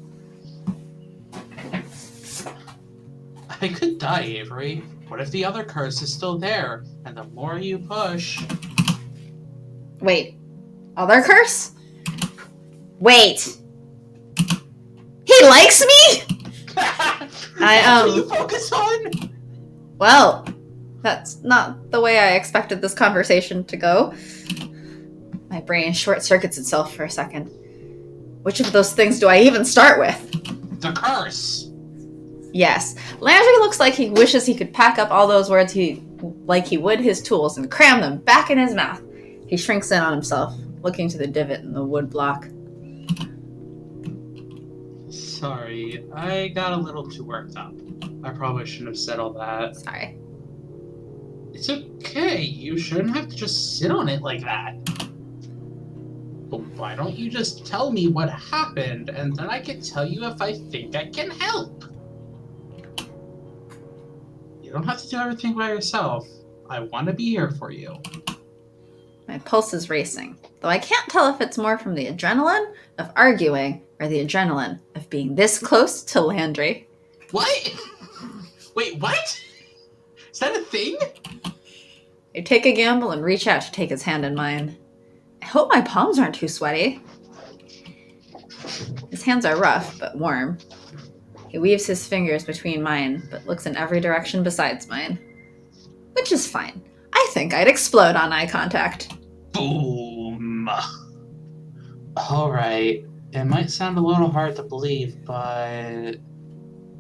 I could die, Avery. What if the other curse is still there, and the more you push... Wait. Other curse? Wait. He likes me? That's what you focus on? Well, that's not the way I expected this conversation to go. My brain short circuits itself for a second. Which of those things do I even start with? The curse. Yes. Landry looks like he wishes he could pack up all those words like he would his tools and cram them back in his mouth. He shrinks in on himself, looking to the divot in the wood block. Sorry, I got a little too worked up. I probably shouldn't have said all that. Sorry. It's okay. You shouldn't have to just sit on it like that. But why don't you just tell me what happened, and then I can tell you if I think I can help? You don't have to do everything by yourself. I want to be here for you. My pulse is racing, though I can't tell if it's more from the adrenaline of arguing or the adrenaline of being this close to Landry. What? Wait, what? Is that a thing? I take a gamble and reach out to take his hand in mine. I hope my palms aren't too sweaty. His hands are rough, but warm. He weaves his fingers between mine, but looks in every direction besides mine. Which is fine. I think I'd explode on eye contact. Boom. Alright. It might sound a little hard to believe, but...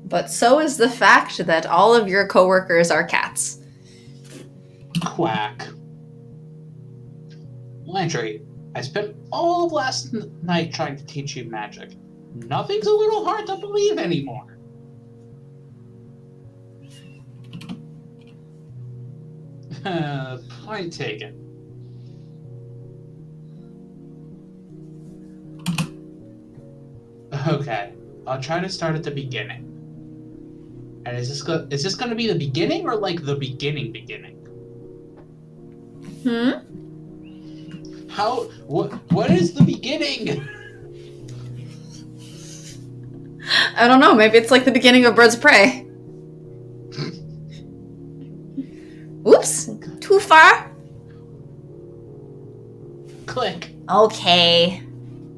But so is the fact that all of your coworkers are cats. Quack. Landry, I spent all of last night trying to teach you magic. Nothing's a little hard to believe anymore. Point taken. Okay, I'll try to start at the beginning. And is this going to be the beginning or like the beginning? What is the beginning? I don't know, maybe it's like the beginning of Birds of Prey. Oops, too far? Click. Okay.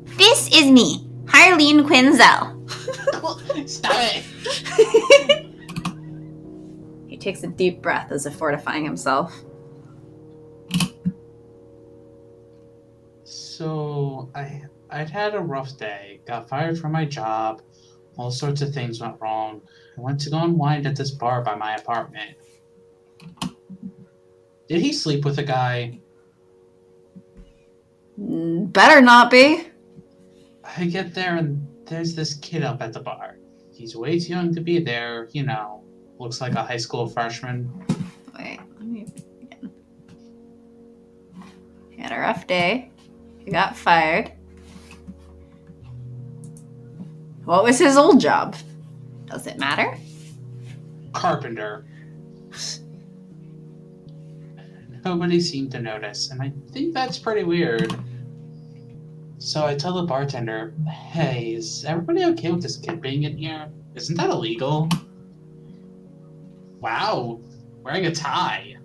This is me, Harleen Quinzel. Stop it. He takes a deep breath as if fortifying himself. So, I'd had a rough day, got fired from my job, all sorts of things went wrong. I went to go unwind at this bar by my apartment. Did he sleep with a guy? Better not be. I get there and there's this kid up at the bar. He's way too young to be there, you know, looks like a high school freshman. Wait, let me begin. He had a rough day. He got fired. What was his old job? Does it matter? Carpenter. Nobody seemed to notice, and I think that's pretty weird. So I tell the bartender, hey, is everybody okay with this kid being in here? Isn't that illegal? Wow, wearing a tie.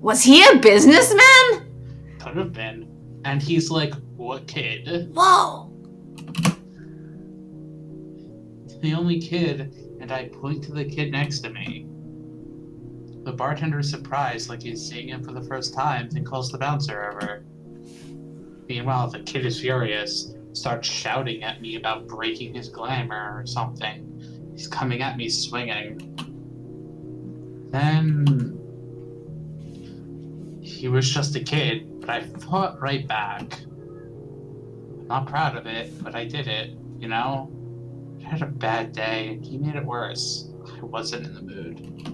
Was he a businessman? Could have been. And he's like, what kid? Whoa. The only kid, and I point to the kid next to me. The bartender is surprised, like he's seeing him for the first time, and calls the bouncer over. Meanwhile, the kid is furious, starts shouting at me about breaking his glamour or something. He's coming at me swinging. Then... he was just a kid, but I fought right back. I'm not proud of it, but I did it, you know? I had a bad day, and he made it worse. I wasn't in the mood.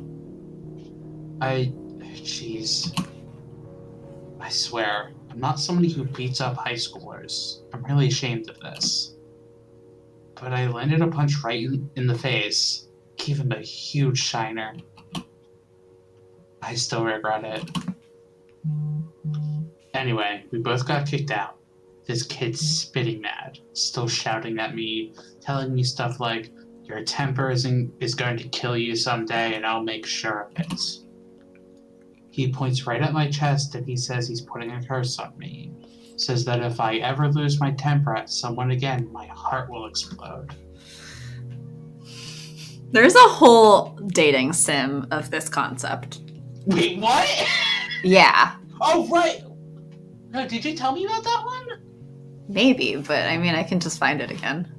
Jeez. I swear, I'm not somebody who beats up high schoolers. I'm really ashamed of this. But I landed a punch right in the face, gave him a huge shiner. I still regret it. Anyway, we both got kicked out. This kid's spitting mad, still shouting at me, telling me stuff like, your temper is going to kill you someday and I'll make sure of it. He points right at my chest and he says he's putting a curse on me. Says that if I ever lose my temper at someone again, my heart will explode. There's a whole dating sim of this concept. Wait, what? Yeah. Oh, right. No, did you tell me about that one? Maybe, but I mean, I can just find it again.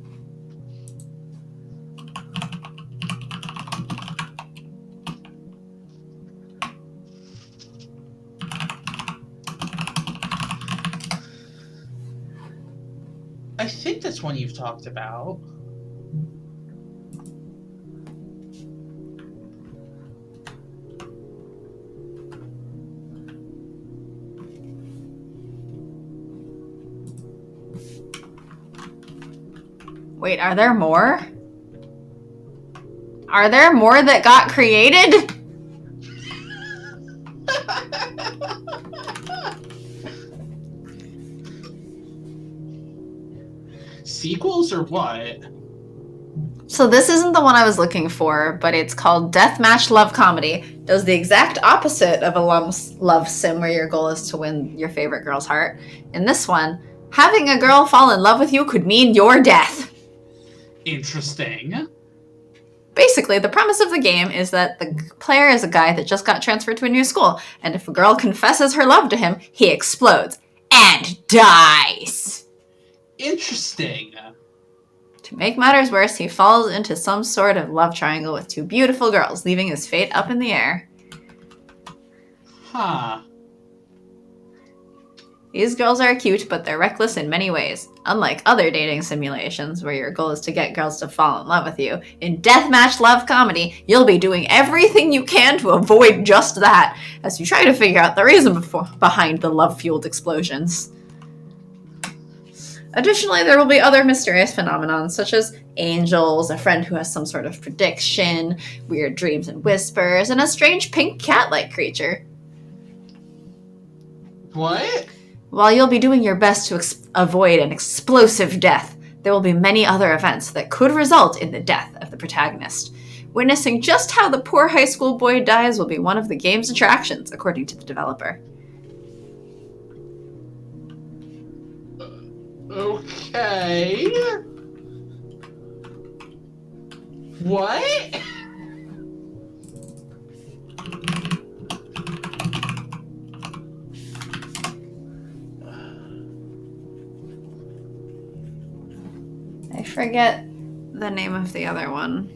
I think that's one you've talked about. Wait, are there more? Are there more that got created? Sequels or what? So this isn't the one I was looking for, but it's called Deathmatch Love Comedy. Does the exact opposite of a love sim where your goal is to win your favorite girl's heart. In this one, having a girl fall in love with you could mean your death. Interesting. Basically, the premise of the game is that the player is a guy that just got transferred to a new school, and if a girl confesses her love to him, he explodes and dies. Interesting. To make matters worse, he falls into some sort of love triangle with two beautiful girls, leaving his fate up in the air. Huh. These girls are cute, but they're reckless in many ways. Unlike other dating simulations, where your goal is to get girls to fall in love with you, in Deathmatch Love Comedy, you'll be doing everything you can to avoid just that, as you try to figure out the reason behind the love-fueled explosions. Additionally, there will be other mysterious phenomena, such as angels, a friend who has some sort of prediction, weird dreams and whispers, and a strange pink cat-like creature. What? While you'll be doing your best to avoid an explosive death, there will be many other events that could result in the death of the protagonist. Witnessing just how the poor high school boy dies will be one of the game's attractions, according to the developer. Okay. What? I forget the name of the other one.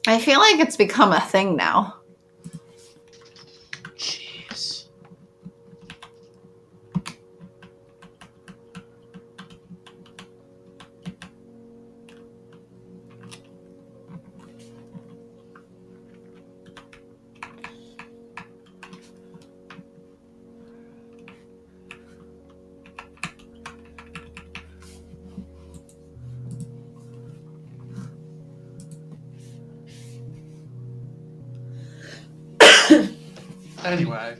I feel like it's become a thing now. Jeez. Anyway.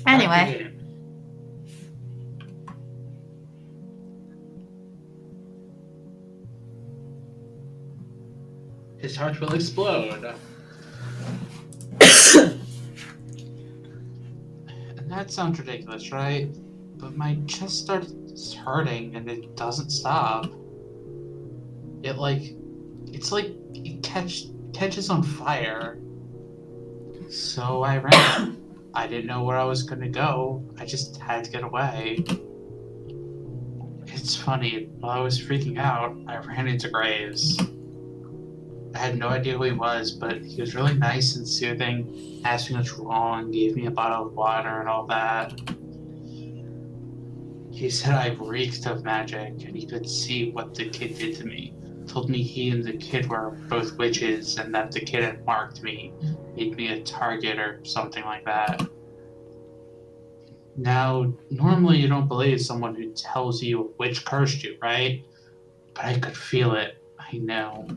Anyway. His heart will explode. And that sounds ridiculous, right? But my chest starts hurting and it doesn't stop. It's like it catches on fire. So I ran. I didn't know where I was gonna go. I just had to get away. It's funny, while I was freaking out, I ran into Graves. I had no idea who he was, but he was really nice and soothing, asked me what's wrong, gave me a bottle of water and all that. He said I reeked of magic, and he could see what the kid did to me. Told me he and the kid were both witches, and that the kid had marked me, made me a target or something like that. Now, normally you don't believe someone who tells you a witch cursed you, right? But I could feel it. I know.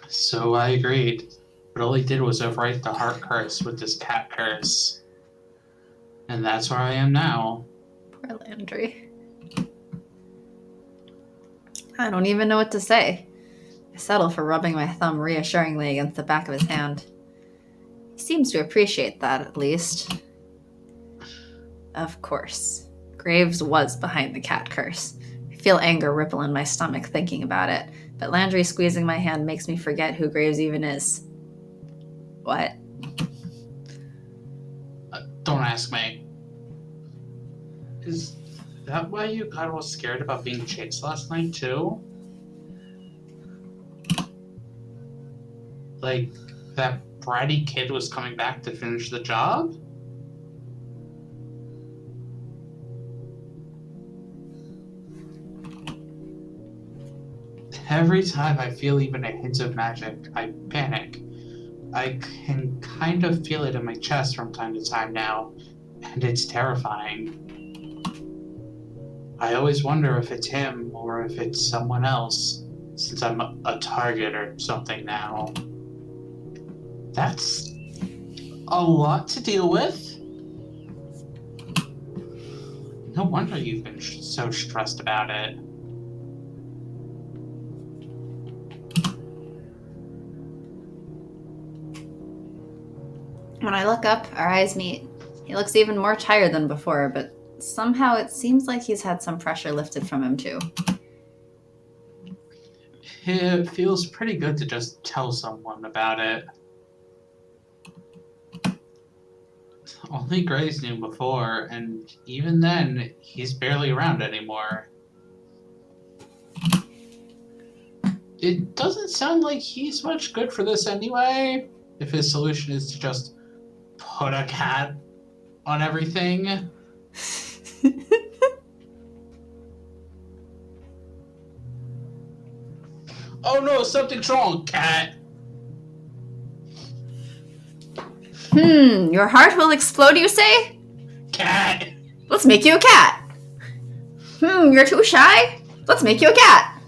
So I agreed. But all he did was overwrite the heart curse with this cat curse. And that's where I am now. Poor Landry. I don't even know what to say. I settle for rubbing my thumb reassuringly against the back of his hand. He seems to appreciate that, at least. Of course. Graves was behind the cat curse. I feel anger ripple in my stomach thinking about it, but Landry squeezing my hand makes me forget who Graves even is. What? Don't ask me. Is that why you got all scared about being chased last night, too? Like, that bratty kid was coming back to finish the job? Every time I feel even a hint of magic, I panic. I can kind of feel it in my chest from time to time now, and it's terrifying. I always wonder if it's him or if it's someone else, since I'm a target or something now. That's a lot to deal with. No wonder you've been so stressed about it. When I look up, our eyes meet. He looks even more tired than before, but somehow it seems like he's had some pressure lifted from him too. It feels pretty good to just tell someone about it. Only Grace knew before, and even then, he's barely around anymore. It doesn't sound like he's much good for this anyway, if his solution is to just put a cat on everything. Oh no, something's wrong, cat! Your heart will explode, you say? Cat! Let's make you a cat. You're too shy? Let's make you a cat.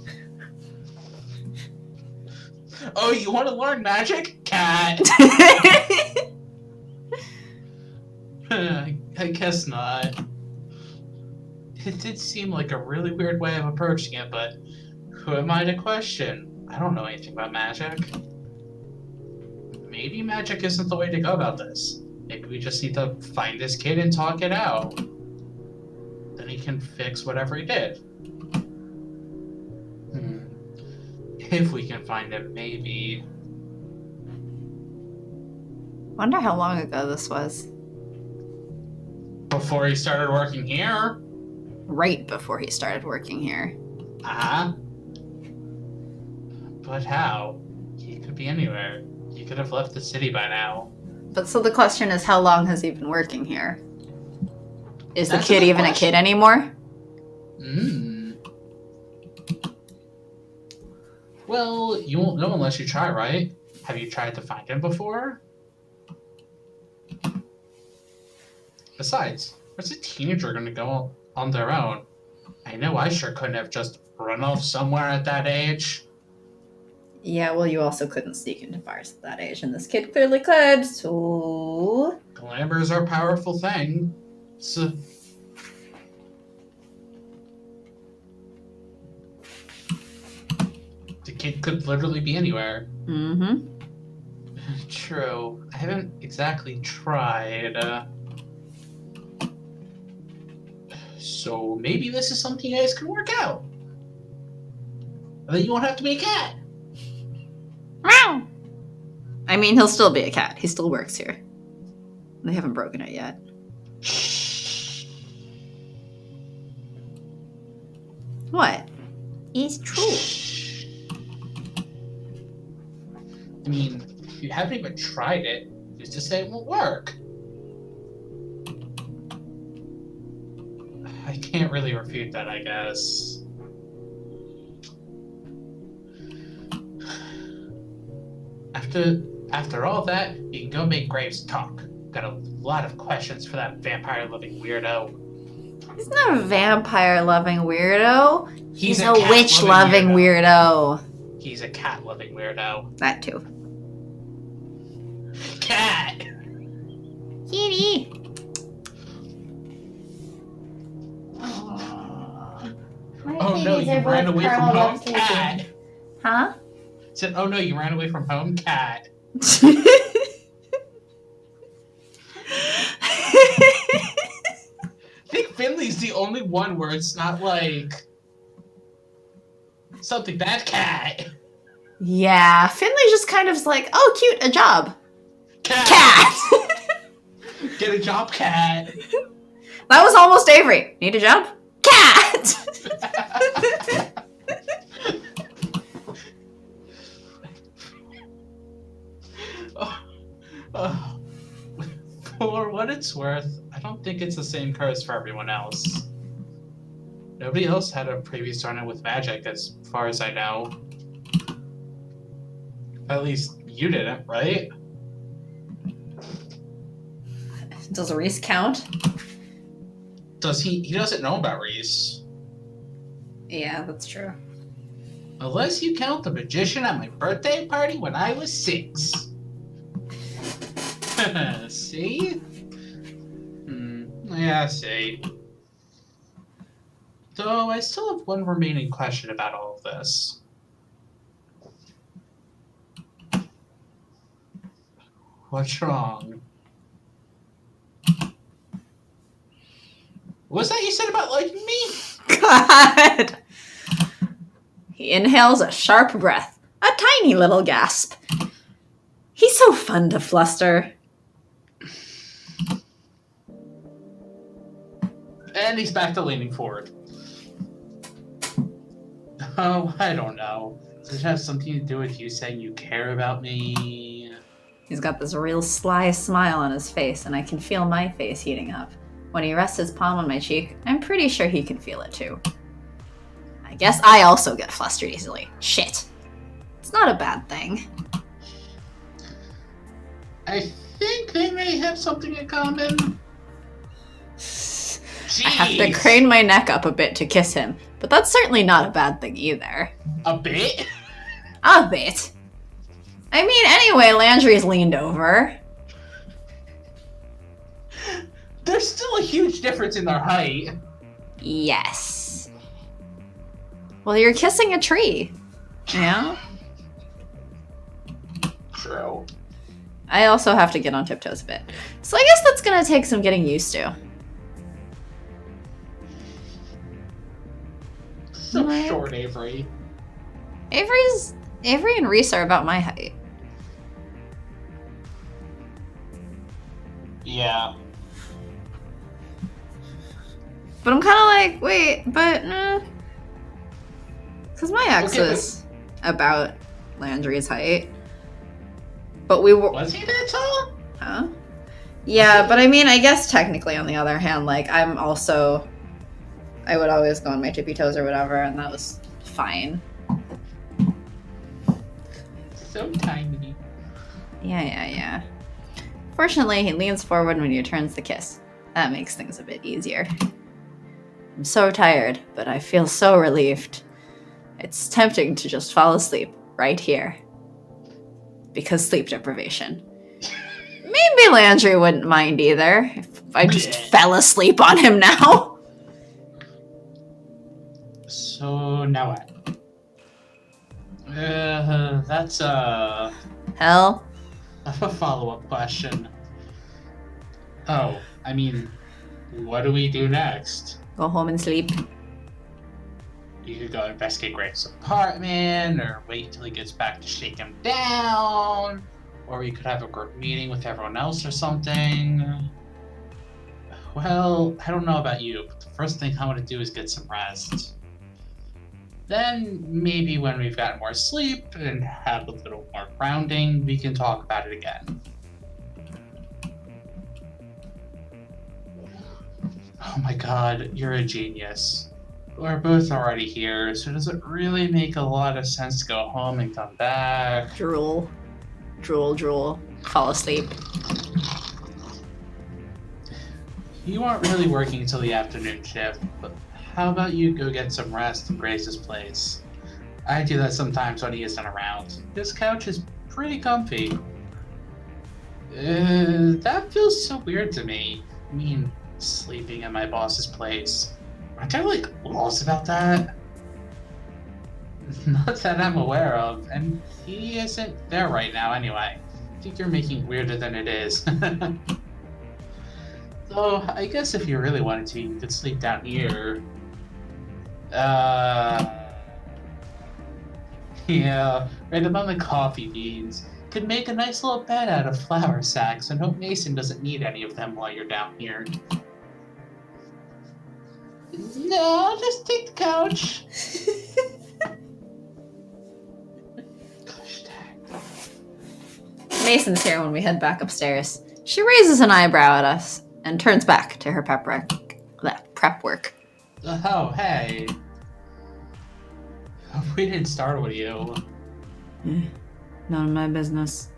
Oh, you want to learn magic? Cat! I guess not. It did seem like a really weird way of approaching it, but who am I to question? I don't know anything about magic. Maybe magic isn't the way to go about this. Maybe we just need to find this kid and talk it out. Then he can fix whatever he did. If we can find him, maybe. Wonder how long ago this was. Before he started working here? Right before he started working here. Uh-huh. But how? He could be anywhere. He could have left the city by now. But so the question is, how long has he been working here? Is That's the kid a good even question. a kid anymore? Well, you won't know unless you try, right? Have you tried to find him before? Besides, where's a teenager gonna go on their own? I know I sure couldn't have just run off somewhere at that age. Yeah, well, you also couldn't sneak into bars at that age, and this kid clearly could, so... Glamour's our powerful thing. So... The kid could literally be anywhere. Mm-hmm. True. I haven't exactly tried. So maybe this is something you guys can work out. And then you won't have to be a cat. Meow! I mean, he'll still be a cat. He still works here. They haven't broken it yet. What? It's true. I mean, if you haven't even tried it, who's to say it won't work? I can't really refute that, I guess. After all that, you can go make Graves talk. Got a lot of questions for that vampire-loving weirdo. He's not a vampire-loving weirdo. He's a cat-loving witch-loving weirdo. He's a cat-loving weirdo. That too. Cat! Kitty! Oh no, you ran away from home, cat! Huh? Said, oh no, you ran away from home, cat. I think Finley's the only one where it's not like something bad, cat. Yeah, Finley's just kind of like, oh, cute, a job. Cat! Get a job, cat. That was almost Avery. Need a job? Cat! For what it's worth, I don't think it's the same curse for everyone else. Nobody else had a previous run-in with magic, as far as I know. At least you didn't, right? Does Reese count? Does he? He doesn't know about Reese. Yeah, that's true. Unless you count the magician at my birthday party when I was 6. See? Yeah, see. Though I still have one remaining question about all of this. What's wrong? What's that you said about liking me? God! He inhales a sharp breath, a tiny little gasp. He's so fun to fluster. And he's back to leaning forward. Oh, I don't know. Does it have something to do with you saying you care about me? He's got this real sly smile on his face, and I can feel my face heating up. When he rests his palm on my cheek, I'm pretty sure he can feel it too. I guess I also get flustered easily. Shit. It's not a bad thing. I think they may have something in common. Jeez. I have to crane my neck up a bit to kiss him, but that's certainly not a bad thing either. A bit? A bit. I mean, anyway, Landry's leaned over. There's still a huge difference in their height. Yes. Well, you're kissing a tree. Yeah? True. I also have to get on tiptoes a bit. So I guess that's gonna take some getting used to. So short, Avery. Avery and Reese are about my height. Yeah. But I'm kind of like, wait, but because my ex Okay, was about Landry's height. But we were. Was he that tall? Huh? Yeah, but I mean, I guess technically, on the other hand, like, I would always go on my tippy toes or whatever, and that was fine. So tiny. Yeah. Fortunately, he leans forward when he returns the kiss. That makes things a bit easier. I'm so tired, but I feel so relieved. It's tempting to just fall asleep right here. Because sleep deprivation. Maybe Landry wouldn't mind either if I just fell asleep on him now. So now what? That's Hell? a follow-up question. Oh, I mean, what do we do next? Go home and sleep. You could go investigate Greg's apartment, or wait until he gets back to shake him down, or we could have a group meeting with everyone else or something. Well, I don't know about you, but the first thing I want to do is get some rest. Then maybe when we've gotten more sleep and have a little more grounding, we can talk about it again. Oh my god, you're a genius. We're both already here, so does it really make a lot of sense to go home and come back? Drool. Drool, drool. Fall asleep. You aren't really working until the afternoon shift, but how about you go get some rest in Grace's place? I do that sometimes when he isn't around. His couch is pretty comfy. That feels so weird to me. I mean, sleeping in my boss's place. Aren't there, like, laws about that? Not that I'm aware of, and he isn't there right now anyway. I think you're making it weirder than it is. So, I guess if you really wanted to, you could sleep down here. Yeah, right among the coffee beans. Could make a nice little bed out of flour sacks and hope Mason doesn't need any of them while you're down here. No, just take the couch. Gosh dang. Mason's here when we head back upstairs. She raises an eyebrow at us and turns back to her prep work. Oh, hey. We didn't start with you. None of my business.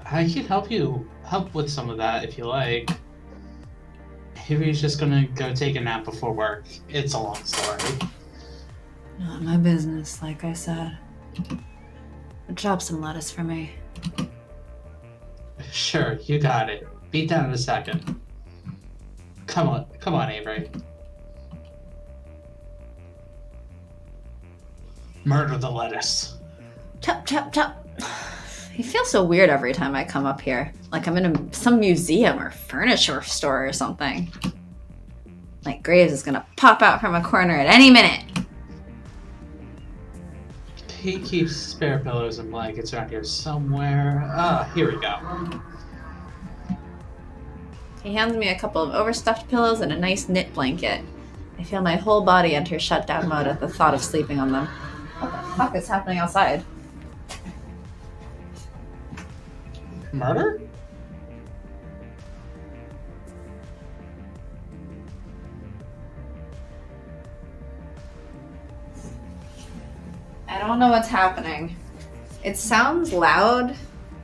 I can help with some of that if you like. Avery's just gonna go take a nap before work. It's a long story. Not my business, like I said. Chop some lettuce for me. Sure, you got it. Be down in a second. Come on, Avery. Murder the lettuce. Chop, chop, chop. I feel so weird every time I come up here. Like I'm in some museum or furniture store or something. Like Graves is gonna pop out from a corner at any minute. He keeps spare pillows and blankets around here somewhere. Ah, here we go. He hands me a couple of overstuffed pillows and a nice knit blanket. I feel my whole body enter shutdown mode at the thought of sleeping on them. What the fuck is happening outside? Murder? I don't know what's happening. It sounds loud,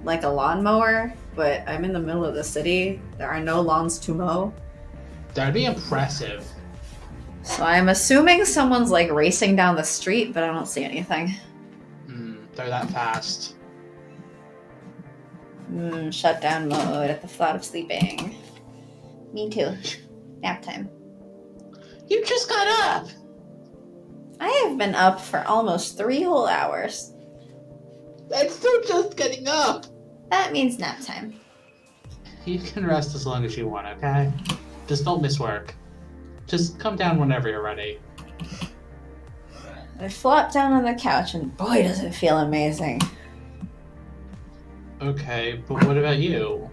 like a lawnmower, but I'm in the middle of the city. There are no lawns to mow. That'd be impressive. So I'm assuming someone's like racing down the street, but I don't see anything. They're that fast. Shutdown mode at the thought of sleeping. Me too. Nap time. You just got up! I have been up for almost 3 whole hours. That's still just getting up! That means nap time. You can rest as long as you want, okay? Just don't miss work. Just come down whenever you're ready. I flop down on the couch and boy does it feel amazing. Okay, but what about you?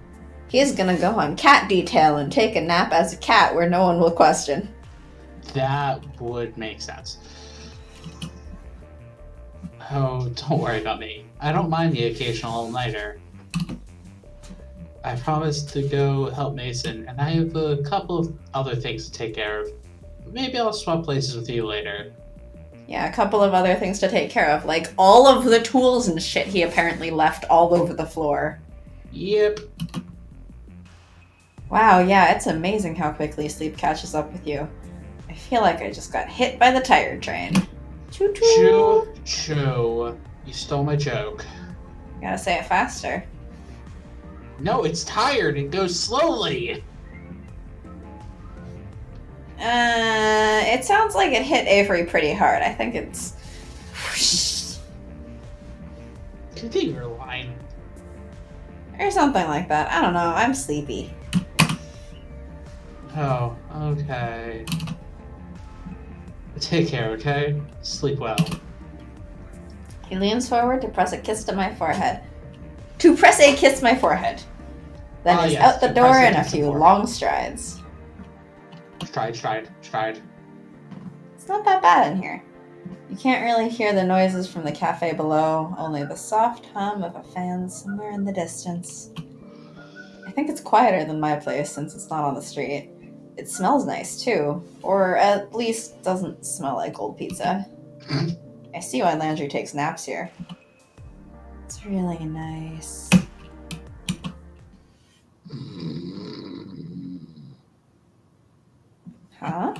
He's gonna go on cat detail and take a nap as a cat where no one will question. That would make sense. Oh, don't worry about me. I don't mind the occasional all-nighter. I promised to go help Mason, and I have a couple of other things to take care of. Maybe I'll swap places with you later. Yeah, a couple of other things to take care of, like all of the tools and shit he apparently left all over the floor. Yep. Wow, yeah, it's amazing how quickly sleep catches up with you. I feel like I just got hit by the tired train. Choo-choo! Choo. You stole my joke. Gotta say it faster. No, it's tired. It goes slowly. It sounds like it hit Avery pretty hard. I think it's... Continue your line. Or something like that. I don't know. I'm sleepy. Oh, okay. Take care, okay? Sleep well. He leans forward to press a kiss to my forehead. To press a kiss my forehead. Then he's out the door in a few long strides. Stride. It's not that bad in here. You can't really hear the noises from the cafe below, only the soft hum of a fan somewhere in the distance. I think it's quieter than my place since it's not on the street. It smells nice too, or at least doesn't smell like old pizza. I see why Landry takes naps here. It's really nice. Huh?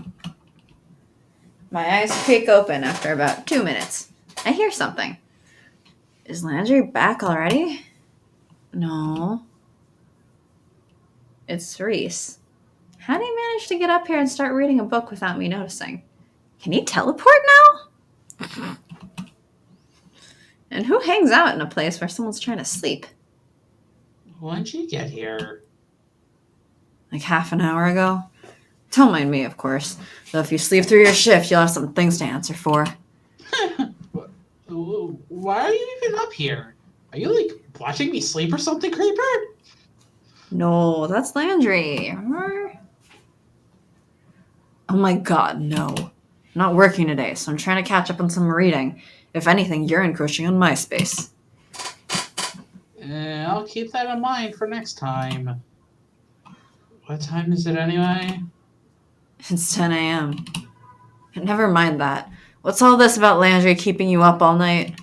My eyes creak open after about 2 minutes. I hear something. Is Landry back already? No. It's Reese. How did he manage to get up here and start reading a book without me noticing? Can he teleport now? And who hangs out in a place where someone's trying to sleep? When'd you get here? Like half an hour ago? Don't mind me, of course. Though if you sleep through your shift, you'll have some things to answer for. Why are you even up here? Are you, like, watching me sleep or something, Creeper? No, that's Landry. Remember? Oh my god, no. I'm not working today, so I'm trying to catch up on some reading. If anything, you're encroaching on my space. I'll keep that in mind for next time. What time is it anyway? It's 10 a.m. Never mind that. What's all this about Landry keeping you up all night?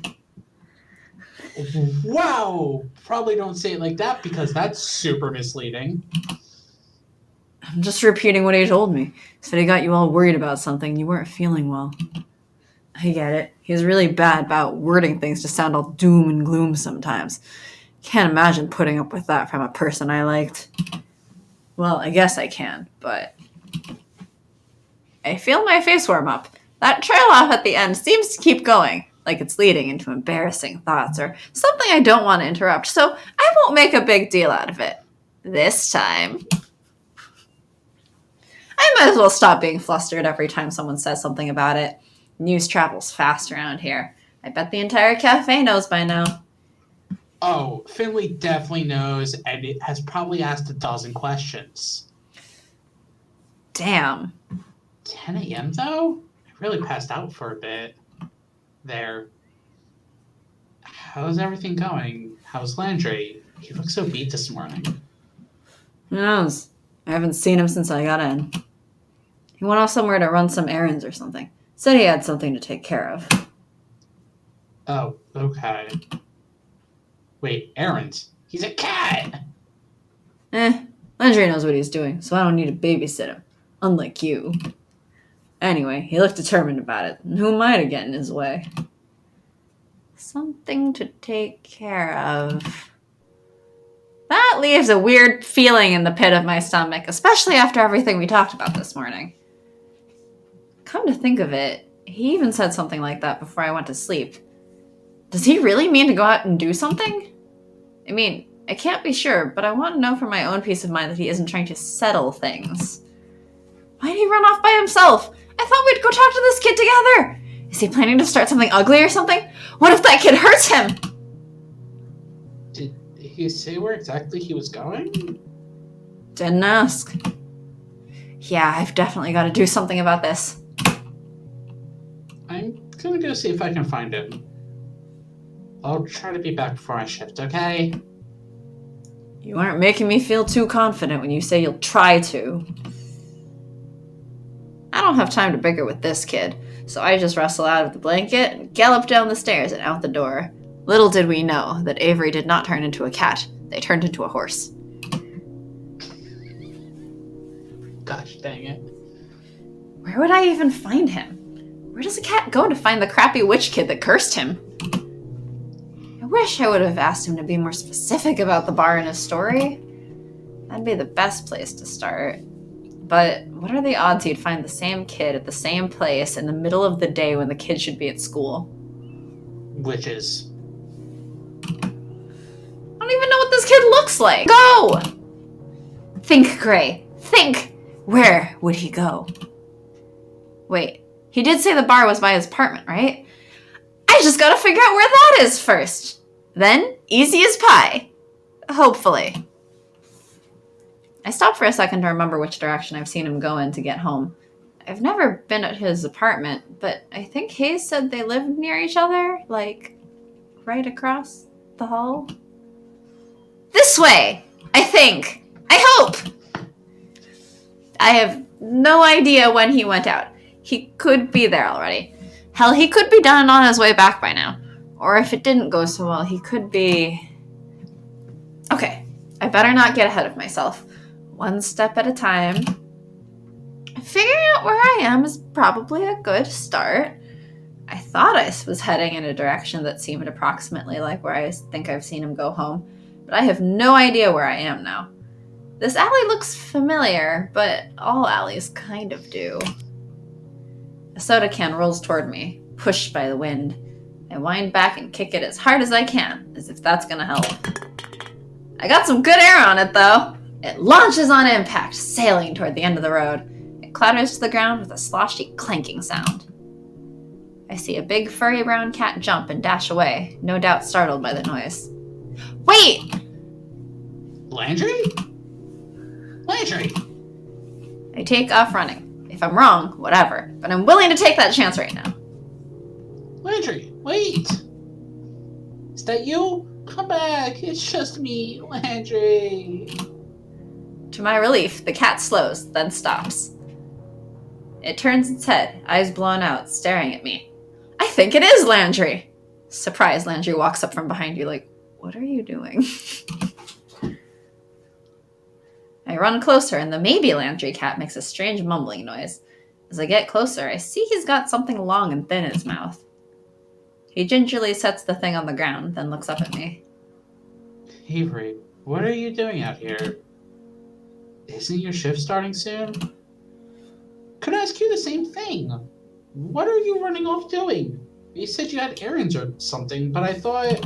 Wow! Probably don't say it like that because that's super misleading. I'm just repeating what he told me. He said he got you all worried about something. You weren't feeling well. I get it. He's really bad about wording things to sound all doom and gloom sometimes. Can't imagine putting up with that from a person I liked. Well, I guess I can, but... I feel my face warm up. That trail off at the end seems to keep going, like it's leading into embarrassing thoughts or something I don't want to interrupt, so I won't make a big deal out of it. This time. I might as well stop being flustered every time someone says something about it. News travels fast around here. I bet the entire cafe knows by now. Oh, Finley definitely knows, and it has probably asked 1,000 questions. Damn. 10 a.m. though? I really passed out for a bit there. How's everything going? How's Landry? He looks so beat this morning. Who knows? I haven't seen him since I got in. He went off somewhere to run some errands or something. Said he had something to take care of. Oh, okay. Wait, errands? He's a cat! Landry knows what he's doing, so I don't need to babysit him. Unlike you. Anyway, he looked determined about it, and who am I to get in his way? Something to take care of. That leaves a weird feeling in the pit of my stomach, especially after everything we talked about this morning. Come to think of it, he even said something like that before I went to sleep. Does he really mean to go out and do something? I mean, I can't be sure, but I want to know for my own peace of mind that he isn't trying to settle things. Why did he run off by himself? I thought we'd go talk to this kid together. Is he planning to start something ugly or something? What if that kid hurts him? Did he say where exactly he was going? Didn't ask. Yeah, I've definitely got to do something about this. I'm gonna go see if I can find him. I'll try to be back before my shift, okay? You aren't making me feel too confident when you say you'll try to. I don't have time to bicker with this kid, so I just wrestle out of the blanket and gallop down the stairs and out the door. Little did we know that Avery did not turn into a cat. They turned into a horse. Gosh dang it. Where would I even find him? Where does a cat go to find the crappy witch kid that cursed him? I wish I would have asked him to be more specific about the bar in his story. That'd be the best place to start. But what are the odds he'd find the same kid at the same place in the middle of the day when the kid should be at school? Witches. I don't even know what this kid looks like. Go! Think, Gray. Think! Where would he go? Wait, he did say the bar was by his apartment, right? I just gotta figure out where that is first. Then, easy as pie. Hopefully. I stopped for a second to remember which direction I've seen him go in to get home. I've never been at his apartment, but I think Hayes said they lived near each other, like right across the hall. This way, I think. I hope. I have no idea when he went out. He could be there already. Hell, he could be done and on his way back by now. Or if it didn't go so well, he could be... Okay, I better not get ahead of myself. One step at a time. Figuring out where I am is probably a good start. I thought I was heading in a direction that seemed approximately like where I think I've seen him go home, but I have no idea where I am now. This alley looks familiar, but all alleys kind of do. A soda can rolls toward me, pushed by the wind. I wind back and kick it as hard as I can, as if that's gonna help. I got some good air on it, though. It launches on impact, sailing toward the end of the road. It clatters to the ground with a sloshy, clanking sound. I see a big, furry brown cat jump and dash away, no doubt startled by the noise. Wait! Landry? Landry! I take off running. If I'm wrong, whatever, but I'm willing to take that chance right now. Landry, wait! Is that you? Come back, it's just me, Landry. To my relief, the cat slows, then stops. It turns its head, eyes blown out, staring at me. I think it is Landry! Surprised, Landry walks up from behind you like, what are you doing? I run closer, and the maybe Landry cat makes a strange mumbling noise. As I get closer, I see he's got something long and thin in his mouth. He gingerly sets the thing on the ground, then looks up at me. Avery, what are you doing out here? Isn't your shift starting soon? Could I ask you the same thing? What are you running off doing? You said you had errands or something, but I thought...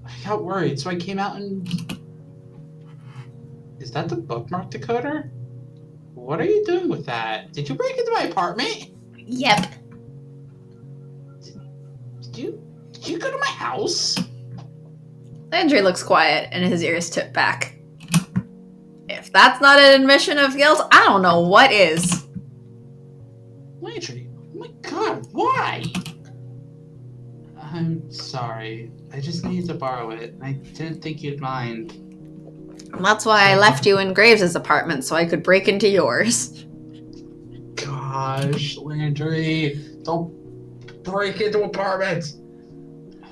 I got worried, so I came out and... Is that the bookmark decoder? What are you doing with that? Did you break into my apartment? Yep. Did you go to my house? Landry looks quiet, and his ears tip back. If that's not an admission of guilt, I don't know what is. Landry, oh my god, why? I'm sorry. I just needed to borrow it, and I didn't think you'd mind. And that's why I left you in Graves' apartment, so I could break into yours. Gosh, Landry, don't break into apartments.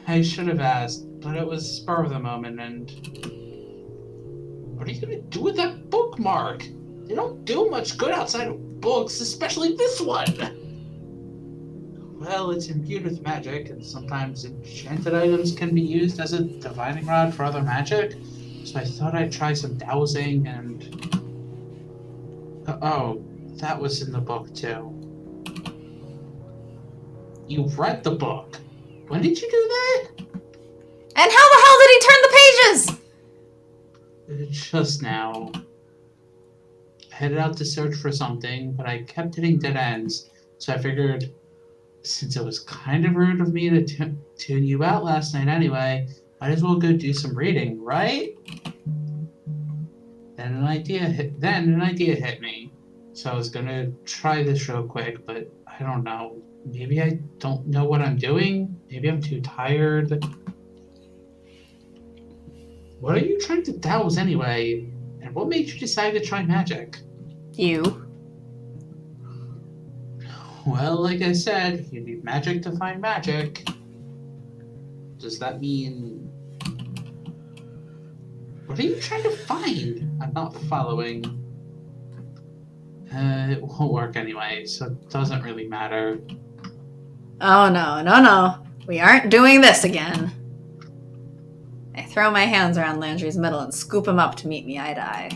I should have asked, but it was spur of the moment, and... What are you gonna do with that bookmark? They don't do much good outside of books, especially this one! Well, it's imbued with magic, and sometimes enchanted items can be used as a divining rod for other magic, so I thought I'd try some dowsing, and... Oh, that was in the book, too. You read the book. When did you do that? And how the hell did he turn the pages? Just now. I headed out to search for something, but I kept hitting dead ends, so I figured, since it was kind of rude of me to tune you out last night anyway, might as well go do some reading, right? Then an idea hit me. So I was gonna try this real quick, but I don't know. Maybe I don't know what I'm doing? Maybe I'm too tired? What are you trying to douse anyway? And what made you decide to try magic? You. Well, like I said, you need magic to find magic. Does that mean... What are you trying to find? I'm not following. It won't work anyway, so it doesn't really matter. Oh, no. We aren't doing this again. I throw my hands around Landry's middle and scoop him up to meet me eye to eye.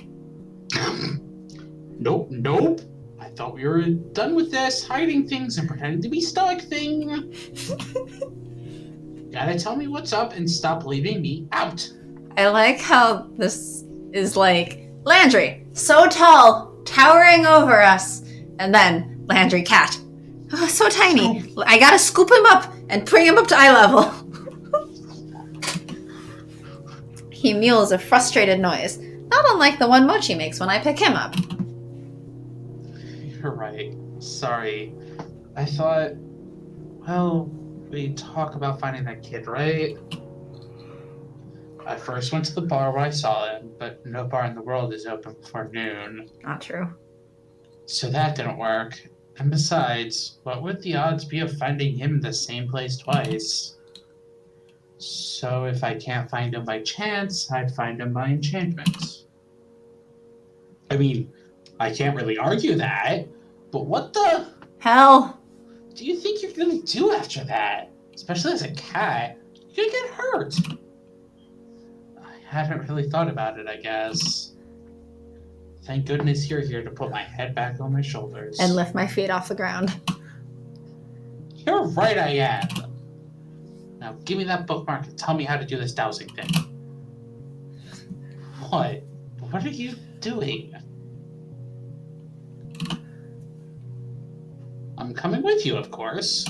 Nope. I thought we were done with this hiding things and pretending to be stoic thing. Gotta tell me what's up and stop leaving me out. I like how this is like, Landry, so tall, towering over us. And then, Landry cat. Oh, so tiny. I gotta scoop him up and bring him up to eye level. He mews a frustrated noise, not unlike the one Mochi makes when I pick him up. You're right. Sorry. I thought, well, we talk about finding that kid, right? I first went to the bar where I saw him, but no bar in the world is open before noon. Not true. So that didn't work. And besides, what would the odds be of finding him in the same place twice? So if I can't find him by chance, I'd find him by enchantment. I mean, I can't really argue that, but what the Hell! do you think you're gonna do after that? Especially as a cat, you're gonna get hurt. I hadn't really thought about it, I guess. Thank goodness you're here to put my head back on my shoulders. And lift my feet off the ground. You're right, I am. Now give me that bookmark and tell me how to do this dowsing thing. What? What are you doing? I'm coming with you, of course.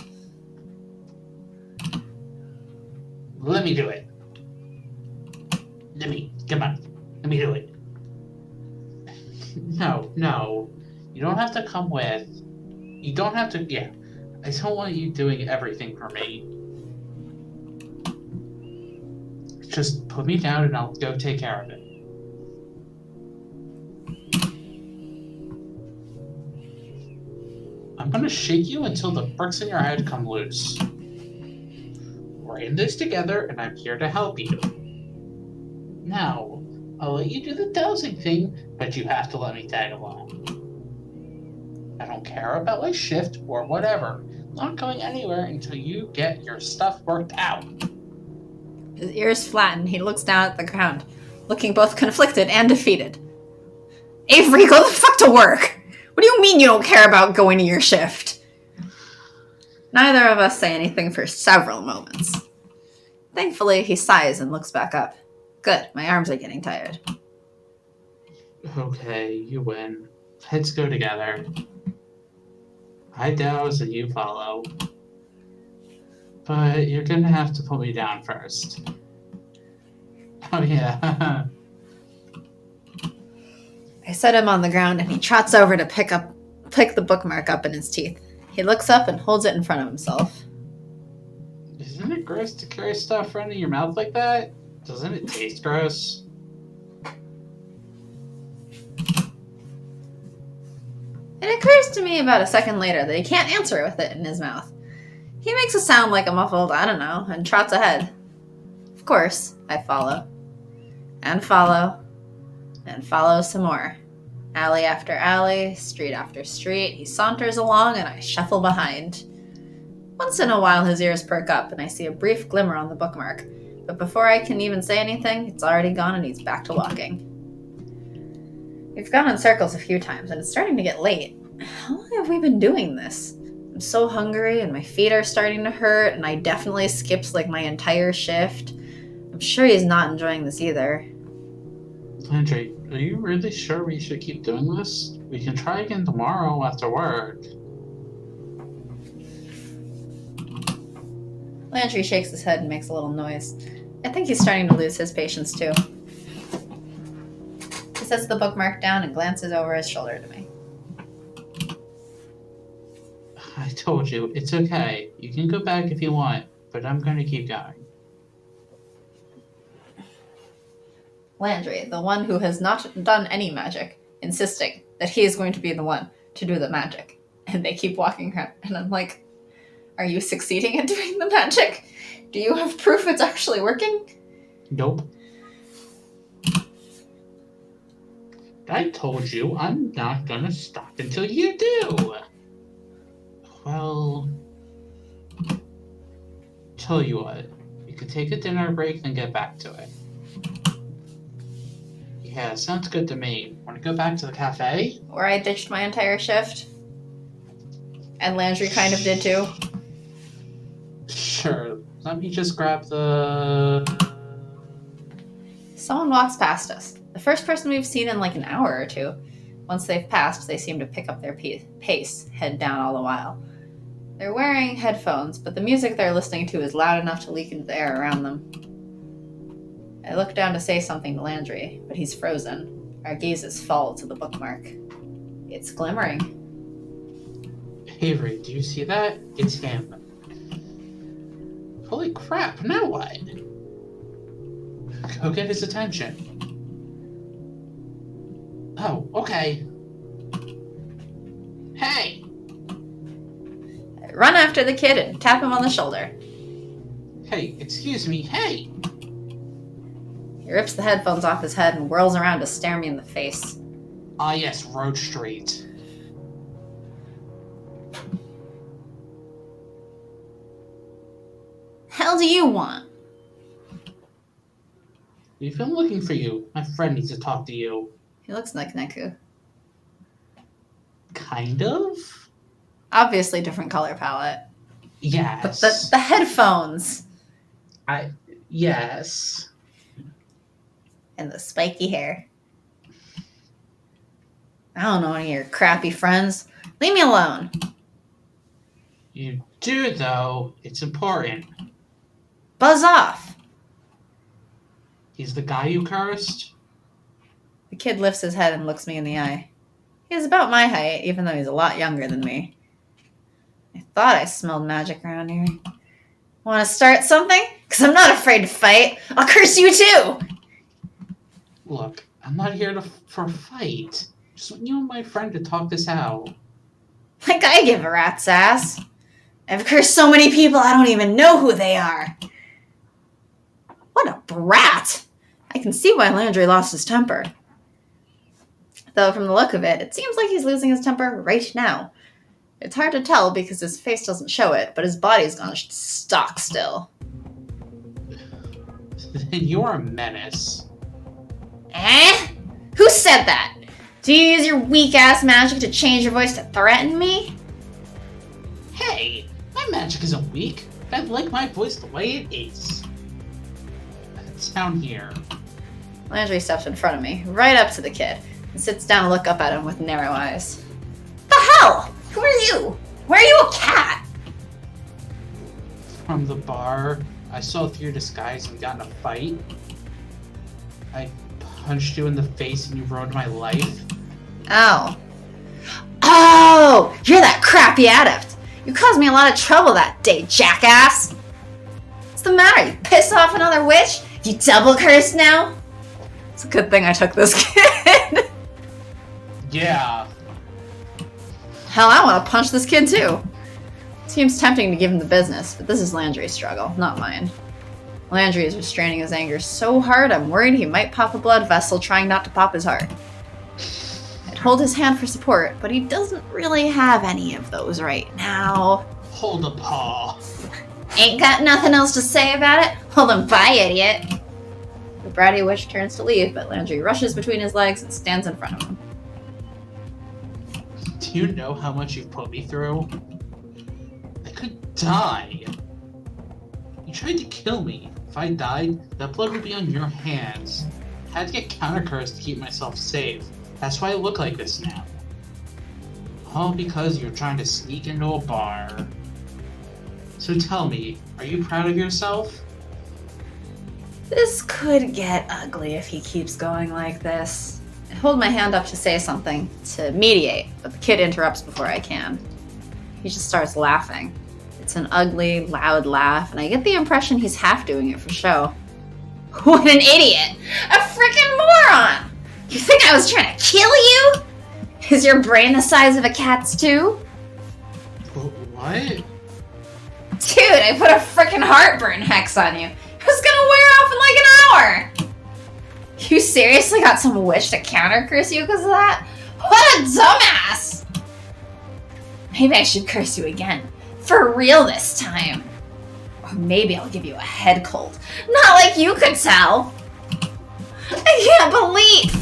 Let me do it. Come on. Let me do it. No. You don't have to come with. You don't have to, yeah. I don't want you doing everything for me. Just put me down and I'll go take care of it. I'm gonna shake you until the bricks in your head come loose. We're in this together and I'm here to help you. Now, I'll let you do the dowsing thing, but you have to let me tag along. I don't care about my shift or whatever. I'm not going anywhere until you get your stuff worked out. His ears flatten. He looks down at the ground, looking both conflicted and defeated. Avery, go the fuck to work! What do you mean you don't care about going to your shift? Neither of us say anything for several moments. Thankfully, he sighs and looks back up. Good, my arms are getting tired. Okay, you win. Let's go together. I douse and you follow. But you're gonna have to put me down first. Oh yeah. I set him on the ground and he trots over to pick the bookmark up in his teeth. He looks up and holds it in front of himself. Isn't it gross to carry stuff around in your mouth like that? Doesn't it taste gross? It occurs to me about a second later that he can't answer with it in his mouth. He makes a sound like a muffled, I don't know, and trots ahead. Of course, I follow. And follow. And follow some more. Alley after alley, street after street, he saunters along and I shuffle behind. Once in a while his ears perk up and I see a brief glimmer on the bookmark, but before I can even say anything, it's already gone and he's back to walking. We've gone in circles a few times and it's starting to get late. How long have we been doing this? I'm so hungry and my feet are starting to hurt and I definitely skipped like my entire shift. I'm sure he's not enjoying this either. Landry, are you really sure we should keep doing this? We can try again tomorrow after work. Landry shakes his head and makes a little noise. I think he's starting to lose his patience too. He sets the bookmark down and glances over his shoulder to me. I told you, it's okay. You can go back if you want, but I'm going to keep going. Landry, the one who has not done any magic, insisting that he is going to be the one to do the magic. And they keep walking around, and I'm like, are you succeeding at doing the magic? Do you have proof it's actually working? Nope. I told you I'm not gonna stop until you do. Well, tell you what, you could take a dinner break and get back to it. Yeah, sounds good to me. Want to go back to the cafe? Where I ditched my entire shift. And Landry kind of did too. Sure. Let me just grab the... Someone walks past us. The first person we've seen in like an hour or two. Once they've passed, they seem to pick up their pace, head down all the while. They're wearing headphones, but the music they're listening to is loud enough to leak into the air around them. I look down to say something to Landry, but he's frozen. Our gazes fall to the bookmark. It's glimmering. Avery, do you see that? It's him. Holy crap, now what? Go get his attention. Oh, okay. Hey! I run after the kid and tap him on the shoulder. Hey, excuse me, hey! He rips the headphones off his head and whirls around to stare me in the face. Ah yes, Road Street. Hell do you want? We've been looking for you. My friend needs to talk to you. He looks like Neku. Kind of? Obviously different color palette. Yes. But the headphones. Yes. And the spiky hair. I don't know any of your crappy friends. Leave me alone. You do, though. It's important. Buzz off. He's the guy you cursed? The kid lifts his head and looks me in the eye. He's about my height, even though he's a lot younger than me. I thought I smelled magic around here. Want to start something? Because I'm not afraid to fight. I'll curse you too! Look, I'm not here for a fight. Just want you and my friend to talk this out. Like I give a rat's ass. I've cursed so many people I don't even know who they are. What a brat! I can see why Landry lost his temper. Though from the look of it, it seems like he's losing his temper right now. It's hard to tell because his face doesn't show it, but his body's gone stock still. Then you're a menace. Eh? Who said that? Do you use your weak-ass magic to change your voice to threaten me? Hey, my magic isn't weak. I like my voice the way it is. It's down here. Landry steps in front of me, right up to the kid, and sits down to look up at him with narrow eyes. The hell? Who are you? Why are you a cat? From the bar, I saw through your disguise and got in a fight. I punched you in the face and you ruined my life. Oh. Oh! You're that crappy adept! You caused me a lot of trouble that day, jackass! What's the matter? You pissed off another witch? You double cursed now? It's a good thing I took this kid. Yeah. Hell, I want to punch this kid too. Seems tempting to give him the business, but this is Landry's struggle, not mine. Landry is restraining his anger so hard I'm worried he might pop a blood vessel trying not to pop his heart. I'd hold his hand for support, but he doesn't really have any of those right now. Hold a paw. Ain't got nothing else to say about it? Well then bye, idiot. The bratty witch turns to leave, but Landry rushes between his legs and stands in front of him. Do you know how much you've put me through? I could die. You tried to kill me. If I died, that blood would be on your hands. I had to get counter-cursed to keep myself safe. That's why I look like this now. All because you're trying to sneak into a bar. So tell me, are you proud of yourself? This could get ugly if he keeps going like this. I hold my hand up to say something, to mediate, but the kid interrupts before I can. He just starts laughing. It's an ugly, loud laugh, and I get the impression he's half doing it for show. What an idiot! A frickin' moron! You think I was trying to kill you? Is your brain the size of a cat's too? What? Dude, I put a frickin' heartburn hex on you. It's gonna wear off in like an hour! You seriously got some witch to counter curse you because of that? What a dumbass! Maybe I should curse you again. For real this time. Or maybe I'll give you a head cold. Not like you could tell. I can't believe...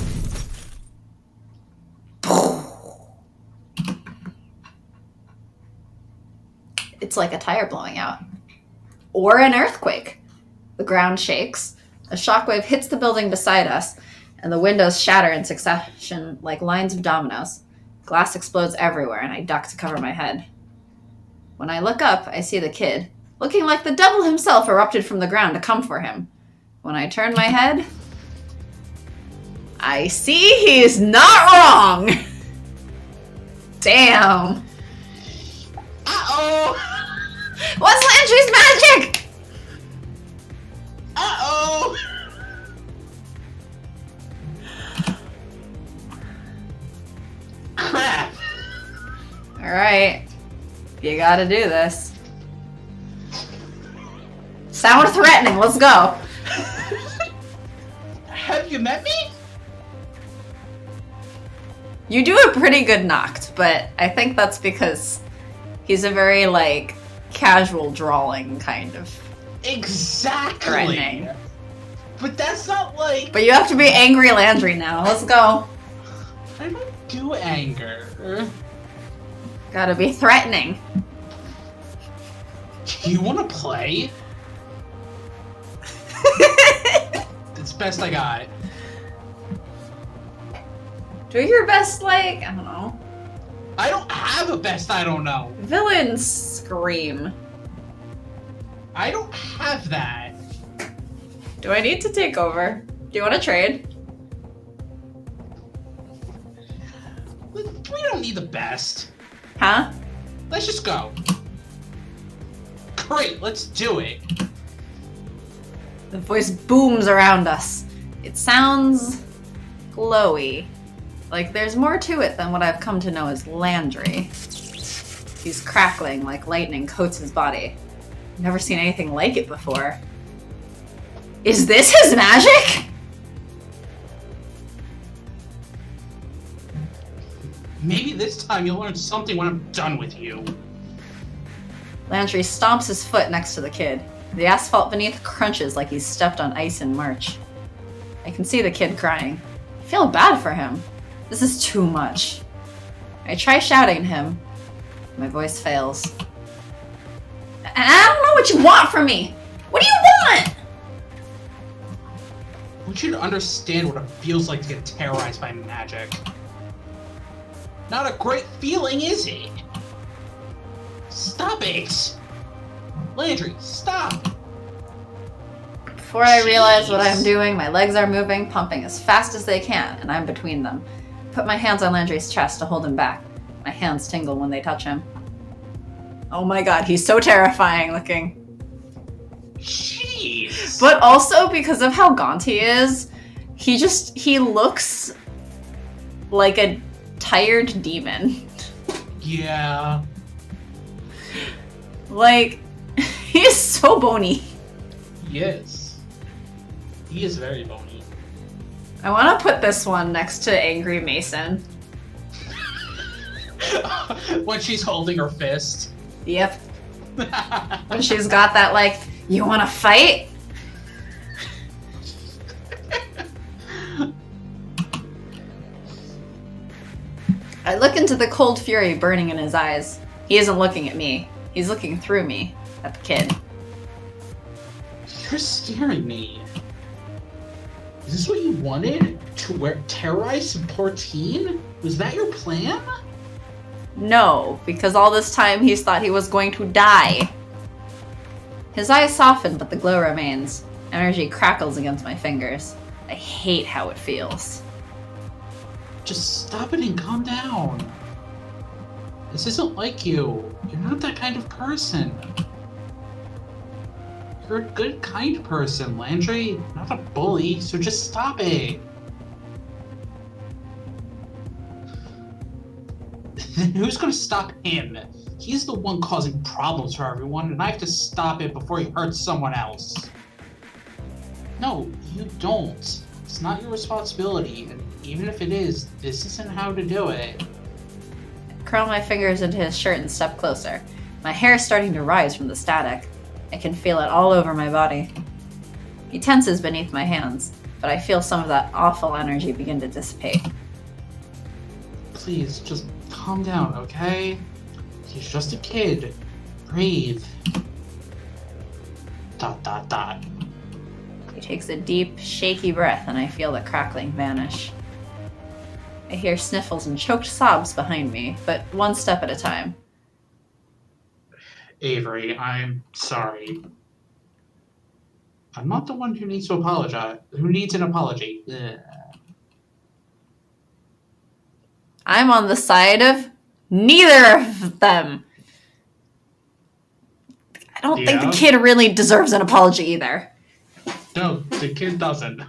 It's like a tire blowing out. Or an earthquake. The ground shakes. A shockwave hits the building beside us, and the windows shatter in succession like lines of dominoes. Glass explodes everywhere, and I duck to cover my head. When I look up, I see the kid, looking like the devil himself erupted from the ground to come for him. When I turn my head, I see he's not wrong! Damn. Uh-oh! What's Landry's magic? Uh-oh! Crap! Alright. You gotta do this. Sound threatening, let's go. Have you met me? You do a pretty good knocked, but I think that's because he's a very, like, casual drawing kind of Exactly! threatening. But that's not like... But you have to be angry Landry now. Let's go. I don't do anger. Gotta be threatening. Do you want to play? It's best I got. Do your best, like, I don't know. I don't have a best I don't know. Villain scream. I don't have that. Do I need to take over? Do you want to trade? We don't need the best. Huh? Let's just go. Great, let's do it. The voice booms around us. It sounds glowy. Like there's more to it than what I've come to know as Landry. He's crackling like lightning coats his body. I've never seen anything like it before. Is this his magic? Maybe this time you'll learn something when I'm done with you. Landry stomps his foot next to the kid. The asphalt beneath crunches like he's stepped on ice in March. I can see the kid crying. I feel bad for him. This is too much. I try shouting at him. My voice fails. And I don't know what you want from me. What do you want? I want you to understand what it feels like to get terrorized by magic. Not a great feeling, is it? Stop it! Landry, stop! Before I realize what I'm doing, my legs are moving, pumping as fast as they can, and I'm between them. I put my hands on Landry's chest to hold him back. My hands tingle when they touch him. Oh my god, he's so terrifying looking. Jeez! But also, because of how gaunt he is, he looks like a tired demon. Yeah. Like, he is so bony. Yes. He is very bony. I want to put this one next to Angry Mason. When she's holding her fist. Yep. When she's got that, like, you want to fight? I look into the cold fury burning in his eyes. He isn't looking at me. He's looking through me at the kid. You're scaring me. Is this what you wanted? To terrorize some poor teen? Was that your plan? No, because all this time he's thought he was going to die. His eyes soften, but the glow remains. Energy crackles against my fingers. I hate how it feels. Just stop it and calm down. This isn't like you. You're not that kind of person. You're a good, kind person, Landry. Not a bully, so just stop it. Then who's gonna stop him? He's the one causing problems for everyone, and I have to stop it before he hurts someone else. No, you don't. It's not your responsibility, and even if it is, this isn't how to do it. I curl my fingers into his shirt and step closer. My hair is starting to rise from the static. I can feel it all over my body. He tenses beneath my hands, but I feel some of that awful energy begin to dissipate. Please, just calm down, okay? He's just a kid. Breathe. ... He takes a deep, shaky breath, and I feel the crackling vanish. I hear sniffles and choked sobs behind me, but one step at a time. Avery, I'm sorry. I'm not the one who needs to apologize. Who needs an apology? Ugh. I'm on the side of neither of them. I don't think the kid really deserves an apology either. No, the kid doesn't.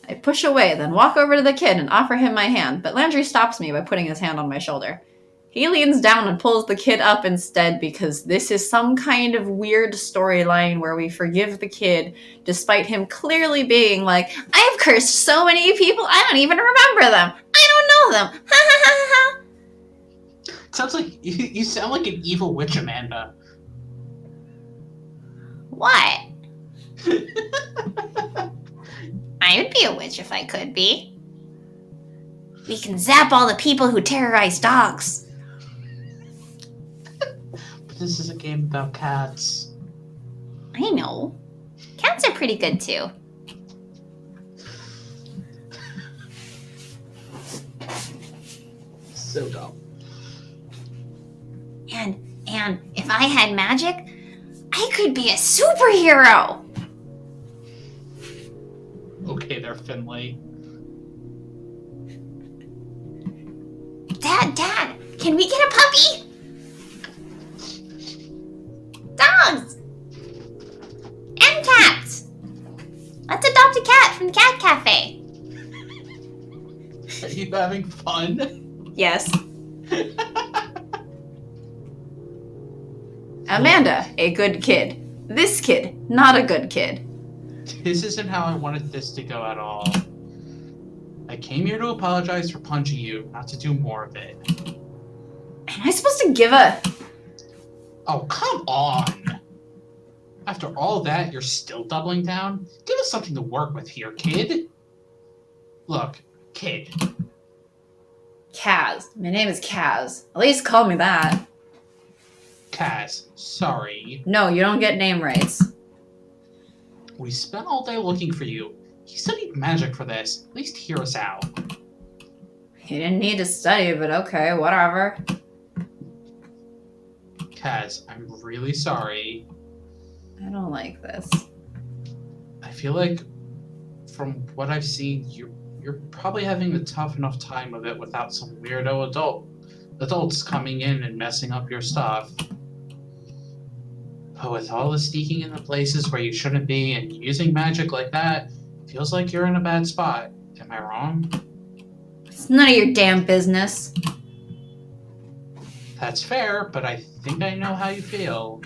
I push away, then walk over to the kid and offer him my hand, but Landry stops me by putting his hand on my shoulder. He leans down and pulls the kid up instead because this is some kind of weird storyline where we forgive the kid despite him clearly being like, I've cursed so many people, I don't even remember them. I don't know them. Ha ha ha ha. Sounds like you sound like an evil witch, Amanda. What? I would be a witch if I could be. We can zap all the people who terrorize dogs. But this is a game about cats. I know. Cats are pretty good too. So dumb. And if I had magic, I could be a superhero. Okay there, Finley. Dad, can we get a puppy? Dogs! And cats! Let's adopt a cat from the Cat Cafe. Are you having fun? Yes. Amanda, a good kid. This kid, not a good kid. This isn't how I wanted this to go at all. I came here to apologize for punching you, not to do more of it. Am I supposed to give a... Oh, come on! After all that, you're still doubling down? Give us something to work with here, kid. Look, kid. Kaz. My name is Kaz. At least call me that. Kaz, sorry. No, you don't get name rights. We spent all day looking for you. You studied magic for this. At least hear us out. You didn't need to study, but okay, whatever. Kaz, I'm really sorry. I don't like this. I feel like, from what I've seen, you're probably having a tough enough time of it without some weirdo adults coming in and messing up your stuff. But with all the sneaking into places where you shouldn't be and using magic like that, feels like you're in a bad spot. Am I wrong? It's none of your damn business. That's fair, but I think I know how you feel.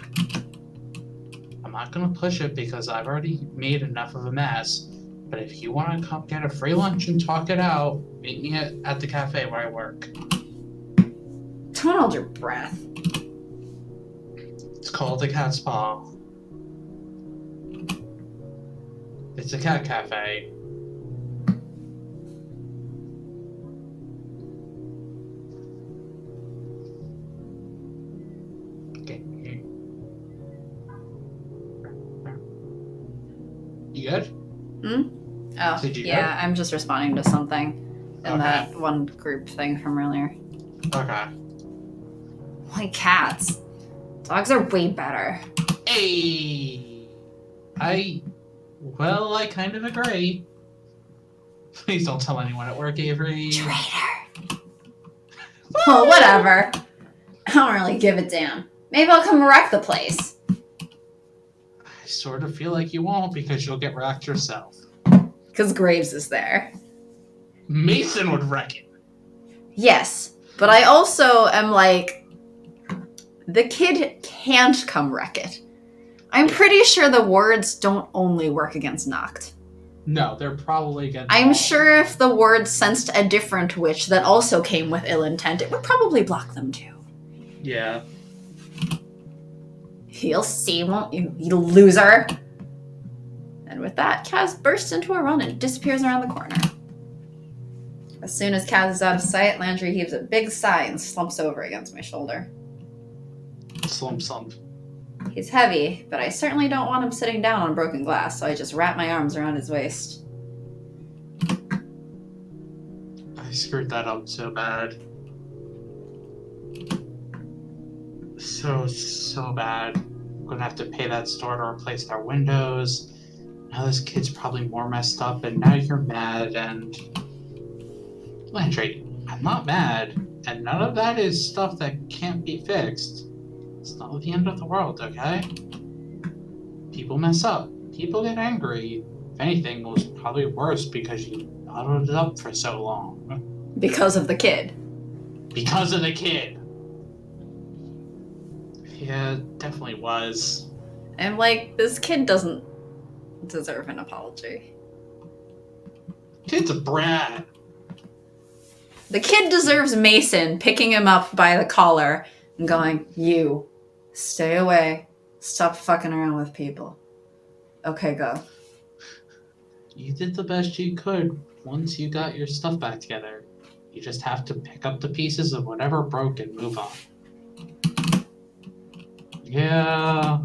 I'm not gonna push it because I've already made enough of a mess. But if you want to come get a free lunch and talk it out, meet me at the cafe where I work. Don't hold your breath. It's called the Cat's Paw. It's a cat cafe. Okay. You good? Oh, Did you yeah, go? I'm just responding to something in Okay. that one group thing from earlier. Okay. Why cats? Dogs are way better. Hey! I kind of agree. Please don't tell anyone at work, Avery. Traitor. Well, whatever. I don't really give a damn. Maybe I'll come wreck the place. I sort of feel like you won't because you'll get wrecked yourself. Because Graves is there. Mason would wreck it. Yes, but I also am like, the kid can't come wreck it. I'm pretty sure the words don't only work against Noct. No, they're probably against. I'm sure if the words sensed a different witch that also came with ill intent, it would probably block them too. Yeah. You'll see, won't you, you loser? And with that, Kaz bursts into a run and disappears around the corner. As soon as Kaz is out of sight, Landry heaves a big sigh and slumps over against my shoulder. Slump. He's heavy, but I certainly don't want him sitting down on broken glass, so I just wrap my arms around his waist. I screwed that up so bad. So bad. I'm gonna have to pay that store to replace their windows. Now this kid's probably more messed up, and now you're mad, and... Landry, I'm not mad, and none of that is stuff that can't be fixed. It's not the end of the world, okay? People mess up. People get angry. If anything, it was probably worse because you bottled it up for so long. Because of the kid. Because of the kid. Yeah, it definitely was. I'm like, this kid doesn't deserve an apology. Kid's a brat. The kid deserves Mason picking him up by the collar and going, "You, stay away. Stop fucking around with people. Okay, go." You did the best you could once you got your stuff back together. You just have to pick up the pieces of whatever broke and move on. Yeah.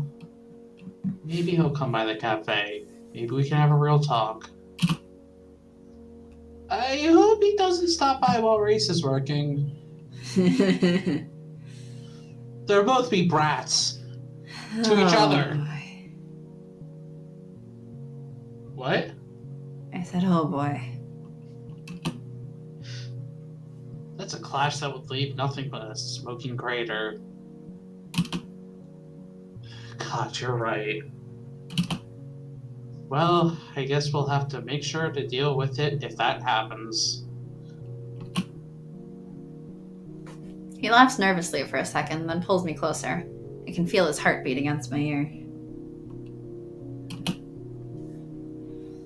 Maybe he'll come by the cafe. Maybe we can have a real talk. I hope he doesn't stop by while Race is working. They'll both be brats. To each other. Boy. What? I said, oh boy. That's a clash that would leave nothing but a smoking crater. God, you're right. Well, I guess we'll have to make sure to deal with it if that happens. He laughs nervously for a second, then pulls me closer. I can feel his heartbeat against my ear.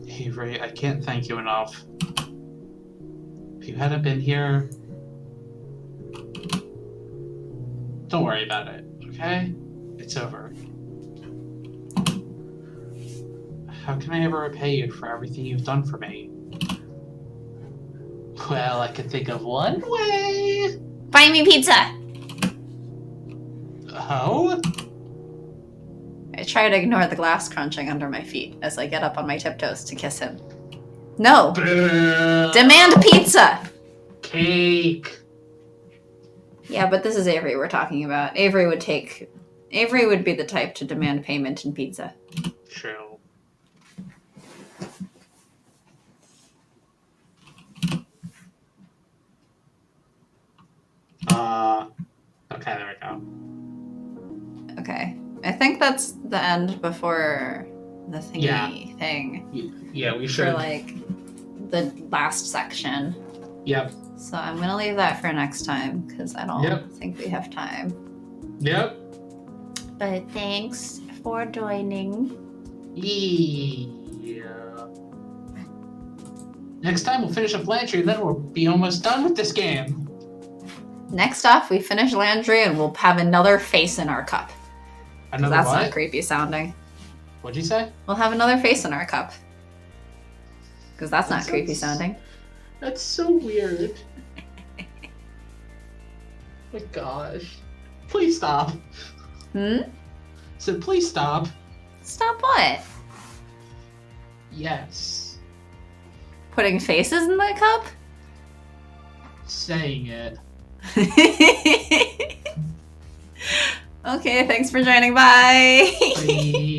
Hey, Ray, I can't thank you enough. If you hadn't been here... Don't worry about it, okay? It's over. How can I ever repay you for everything you've done for me? Well, I could think of one way. Buy me pizza! Oh? I try to ignore the glass crunching under my feet as I get up on my tiptoes to kiss him. No! Demand pizza! Cake! Yeah, but this is Avery we're talking about. Avery would be the type to demand payment in pizza. True. Okay, there we go. Okay. I think that's the end before the thingy thing. Yeah, we should. For, like, the last section. Yep. So I'm going to leave that for next time, because I don't think we have time. Yep. But thanks for joining. Yeah. Next time we'll finish up Landry, and then we'll be almost done with this game. Next off, we finish Landry, and we'll have another face in our cup. Another That's what? not creepy sounding. What'd you say? We'll have another face in our cup. Because that's not creepy sounding. That's so weird. My gosh. Please stop. So please stop. Stop what? Yes. Putting faces in the cup? Saying it. Okay, thanks for joining. Bye. Bye.